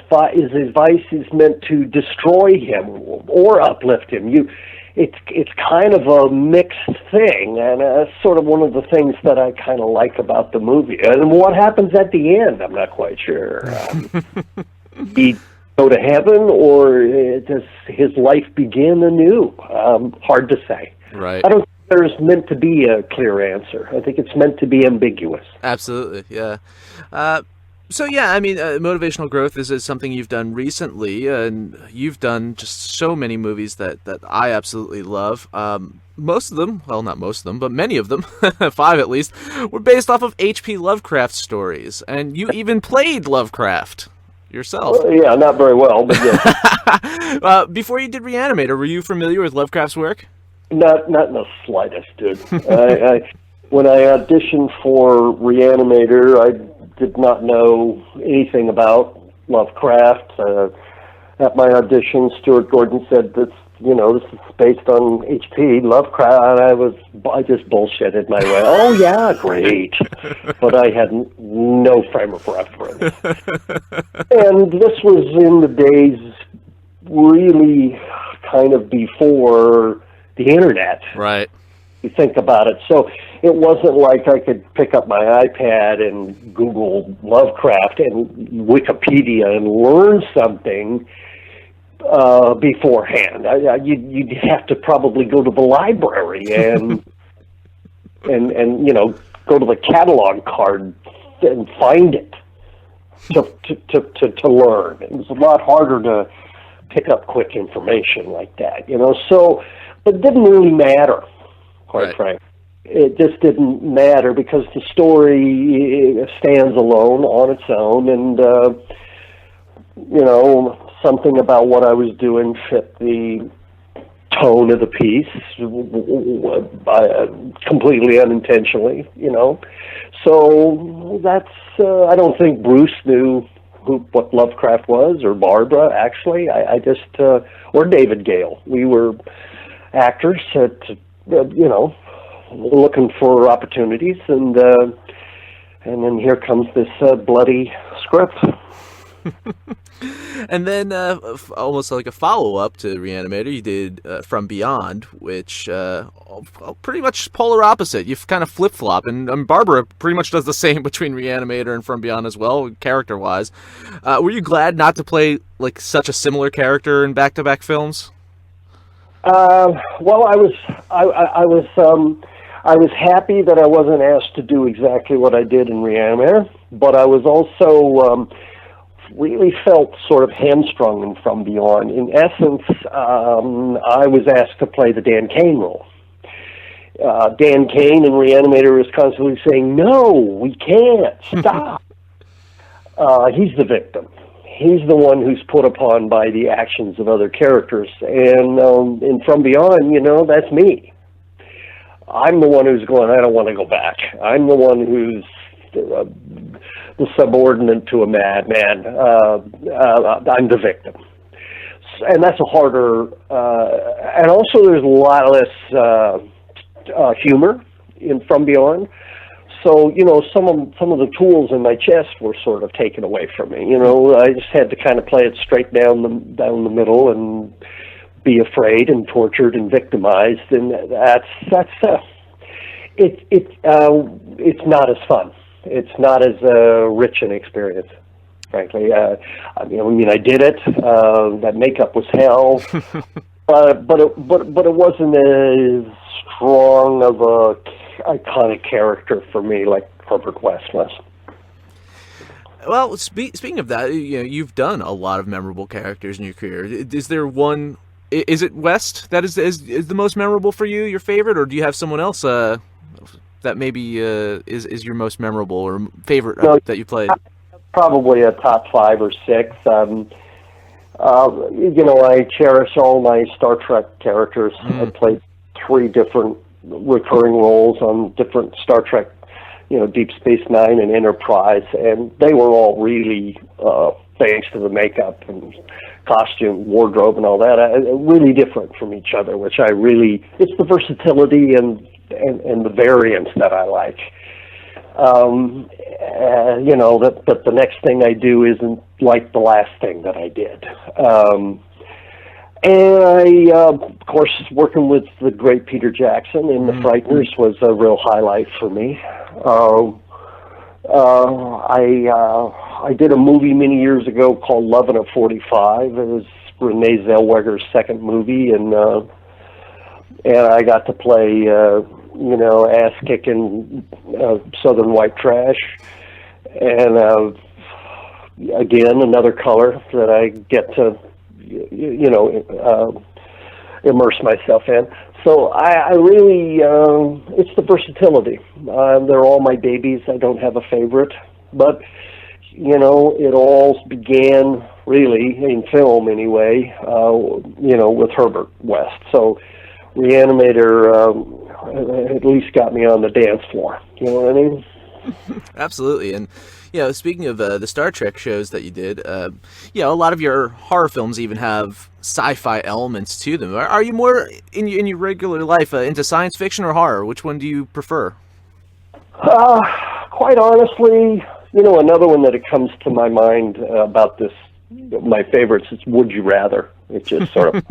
advice is meant to destroy him or uplift him. It's kind of a mixed thing, and that's sort of one of the things that I kind of like about the movie. And what happens at the end, I'm not quite sure. He go to heaven, or does his life begin anew? Hard to say. Right. I don't think there's meant to be a clear answer. I think it's meant to be ambiguous. Absolutely, yeah. So yeah, I mean, motivational growth is something you've done recently, and you've done just so many movies that I absolutely love. Most of them, well, not most of them, but many of them, 5 at least, were based off of H.P. Lovecraft stories, and you even played Lovecraft yourself. Yeah, not very well, but yes. Before you did Reanimator, were you familiar with Lovecraft's work? Not in the slightest, dude. When I auditioned for Reanimator, I did not know anything about Lovecraft. At my audition, Stuart Gordon said, "This is based on H.P. Lovecraft," and I just bullshitted my way. Oh yeah, great, but I had no frame of reference. And this was in the days, really, kind of before the internet. Right. You think about it. So it wasn't like I could pick up my iPad and Google Lovecraft and Wikipedia and learn something beforehand. You'd have to probably go to the library and go to the catalog card and find it to learn. It was a lot harder to pick up quick information like that, So, but it didn't really matter. Quite frankly, it just didn't matter because the story stands alone on its own, and something about what I was doing fit the tone of the piece, completely unintentionally, So that's I don't think Bruce knew what Lovecraft was, or Barbara. Actually, I just or David Gale. We were actors at looking for opportunities, and then here comes this bloody script. And then, almost like a follow-up to Reanimator, you did From Beyond, which pretty much polar opposite. You kind of flip-flop, and Barbara pretty much does the same between Reanimator and From Beyond as well, character-wise. Were you glad not to play like such a similar character in back-to-back films? Well, I was happy that I wasn't asked to do exactly what I did in Reanimator, but I was also really felt sort of hamstrung in From Beyond. In essence, I was asked to play the Dan Cain role. Dan Cain in Reanimator is constantly saying, "No, we can't, stop." He's the victim. He's the one who's put upon by the actions of other characters. And From Beyond, that's me. I'm the one who's going, I don't want to go back. I'm the one who's the subordinate to a madman. I'm the victim. And that's a harder... and also there's a lot less humor in From Beyond. So, some of the tools in my chest were sort of taken away from me. I just had to kind of play it straight down the middle and be afraid and tortured and victimized, and it's not as fun. It's not as rich an experience, frankly. I did it. That makeup was hell, but it wasn't as strong of a iconic character for me like Herbert West was. Well, speaking of that, you've done a lot of memorable characters in your career. Is there one? Is it West that is the most memorable for you, your favorite, or do you have someone else that maybe is your most memorable or favorite that you played? Probably a top 5 or 6. I cherish all my Star Trek characters. I played 3 different recurring roles on different Star Trek, Deep Space Nine and Enterprise, and they were all really, thanks to the makeup and costume, wardrobe, and all that, really different from each other. Which it's the versatility and the variance that I like. That the next thing I do isn't like the last thing that I did. And I, of course, working with the great Peter Jackson in The Frighteners was a real highlight for me. I did a movie many years ago called Love in a 45. It was Renee Zellweger's second movie, and I got to play, ass-kicking Southern white trash. And again, another color that I get to, immerse myself in. So I really, it's the versatility. They're all my babies. I don't have a favorite, but it all began really in film anyway. With Herbert West. So Reanimator at least got me on the dance floor. You know what I mean? Absolutely. And speaking of the Star Trek shows that you did, a lot of your horror films even have sci-fi elements to them. Are you more in your regular life into science fiction or horror? Which one do you prefer? Quite honestly, another one that it comes to my mind about this, my favorites, is Would You Rather. It just sort of,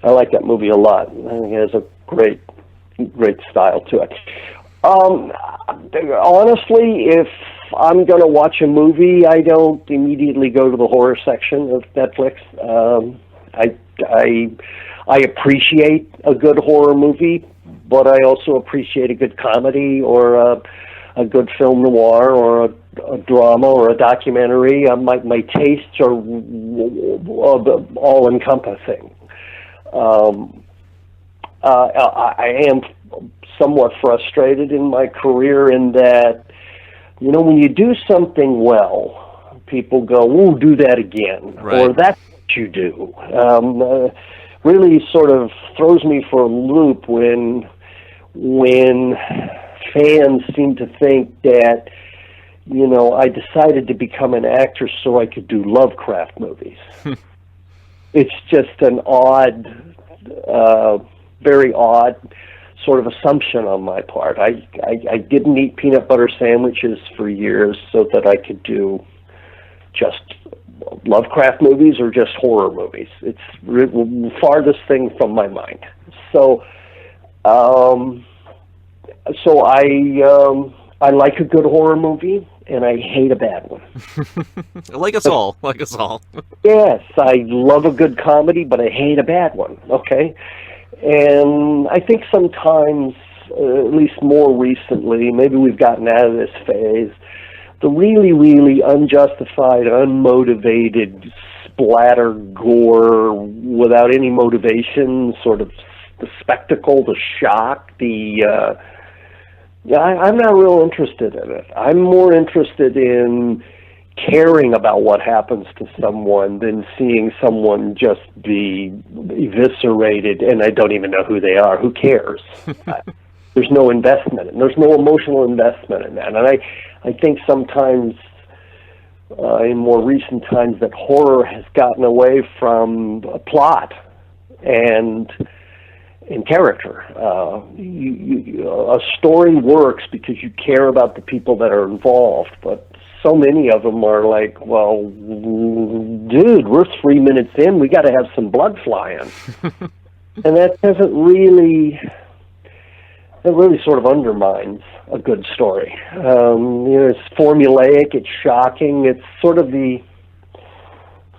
I like that movie a lot. I think it has a great style to it. Honestly, if I'm going to watch a movie, I don't immediately go to the horror section of Netflix. I appreciate a good horror movie, but I also appreciate a good comedy or a good film noir or a drama or a documentary. My tastes are all encompassing. I am somewhat frustrated in my career in that, when you do something well, people go, "Ooh, do that again," right. Or "That's what you do." Really sort of throws me for a loop when fans seem to think that, I decided to become an actor so I could do Lovecraft movies. It's just an odd, very odd sort of assumption on my part. I didn't eat peanut butter sandwiches for years so that I could do just Lovecraft movies or just horror movies. It's the farthest thing from my mind. So I like a good horror movie, and I hate a bad one. Like us all. Yes, I love a good comedy, but I hate a bad one, okay? And I think sometimes, at least more recently, maybe we've gotten out of this phase, the really, really unjustified, unmotivated splatter gore without any motivation, sort of the spectacle, the shock, I'm not real interested in it. I'm more interested in caring about what happens to someone than seeing someone just be eviscerated and I don't even know who they are. Who cares? There's no investment, and there's no emotional investment in that. And I think sometimes in more recent times that horror has gotten away from a plot and character. A story works because you care about the people that are involved, but so many of them are like, well, dude, we're 3 minutes in, we got to have some blood flying. And that really sort of undermines a good story. It's formulaic, it's shocking, it's sort of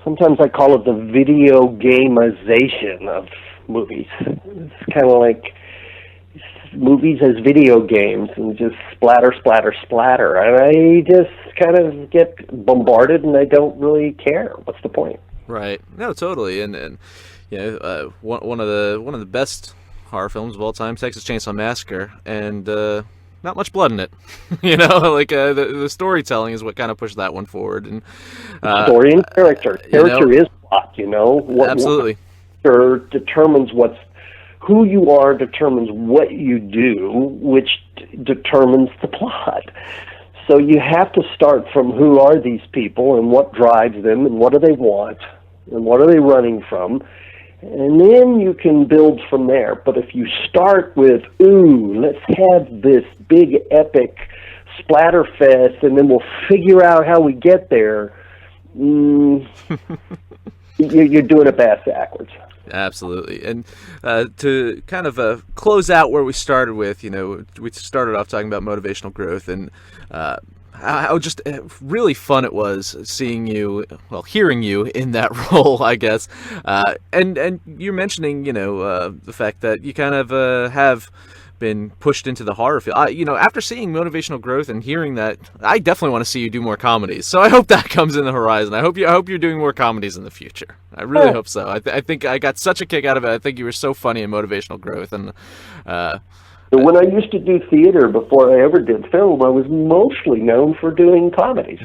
sometimes I call it the video gamization of movies. It's kind of like movies as video games and just splatter, splatter, splatter. And I just kind of get bombarded and I don't really care. What's the point? Right. No, totally. And one of the best horror films of all time, Texas Chainsaw Massacre, and not much blood in it. The storytelling is what kind of pushed that one forward. And story and character. Character is plot. Absolutely. Determines who you are, determines what you do, which determines the plot. So you have to start from who are these people and what drives them and what do they want and what are they running from, and then you can build from there. But if you start with, let's have this big epic splatter fest and then we'll figure out how we get there, you're doing it backwards. Absolutely. And to kind of close out where we started with, we started off talking about motivational growth and how just really fun it was seeing you, hearing you in that role, I guess. And you're mentioning, the fact that you kind of have been pushed into the horror field. After seeing Motivational Growth and hearing that, I definitely want to see you do more comedies. So I hope that comes in the horizon. I hope you're doing more comedies in the future. I really hope so. I think I got such a kick out of it. I think you were so funny in Motivational Growth. And when I used to do theater before I ever did film, I was mostly known for doing comedies.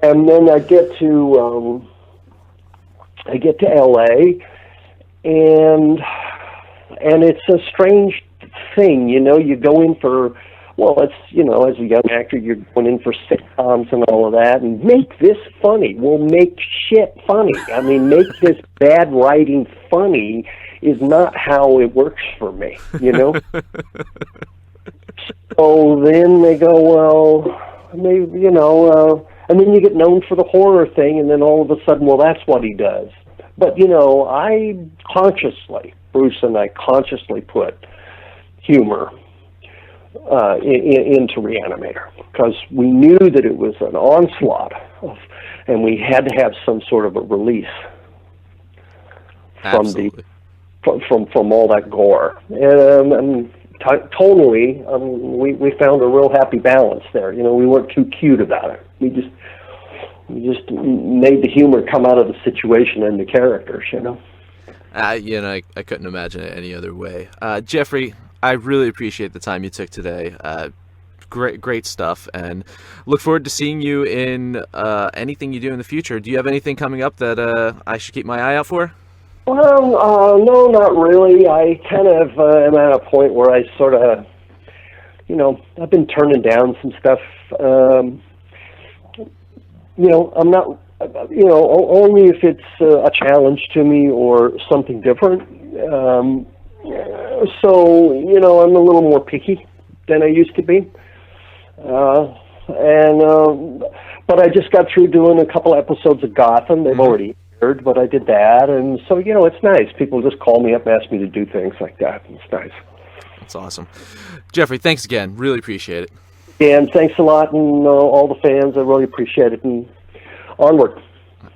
And then I get to LA, and it's a strange thing, you go in for, as a young actor, you're going in for sitcoms and all of that, and make this funny. Well, make shit funny. I mean, make this bad writing funny is not how it works for me, So then they go, well, maybe, and then you get known for the horror thing, and then all of a sudden, well, that's what he does. But, Bruce and I consciously put humor into Reanimator, because we knew that it was an onslaught, and we had to have some sort of a release from from all that gore. And tonally, we found a real happy balance there. We weren't too cute about it. We just made the humor come out of the situation and the characters, I couldn't imagine it any other way. Jeffrey, I really appreciate the time you took today. Great stuff, and look forward to seeing you in anything you do in the future. Do you have anything coming up that I should keep my eye out for? Well, no, not really. I kind of am at a point where I sort of, I've been turning down some stuff. I'm not, only if it's a challenge to me or something different. So, I'm a little more picky than I used to be. But I just got through doing a couple episodes of Gotham. They've already aired, but I did that. And so, it's nice. People just call me up and ask me to do things like that. It's nice. That's awesome. Jeffrey, thanks again. Really appreciate it. And thanks a lot, and all the fans. I really appreciate it. And onward.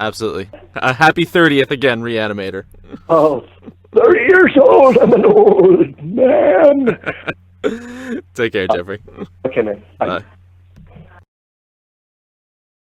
Absolutely. Happy 30th again, Reanimator. Oh, 30 years old. I'm an old man. Take care, Jeffrey. Okay, man. Bye. Bye.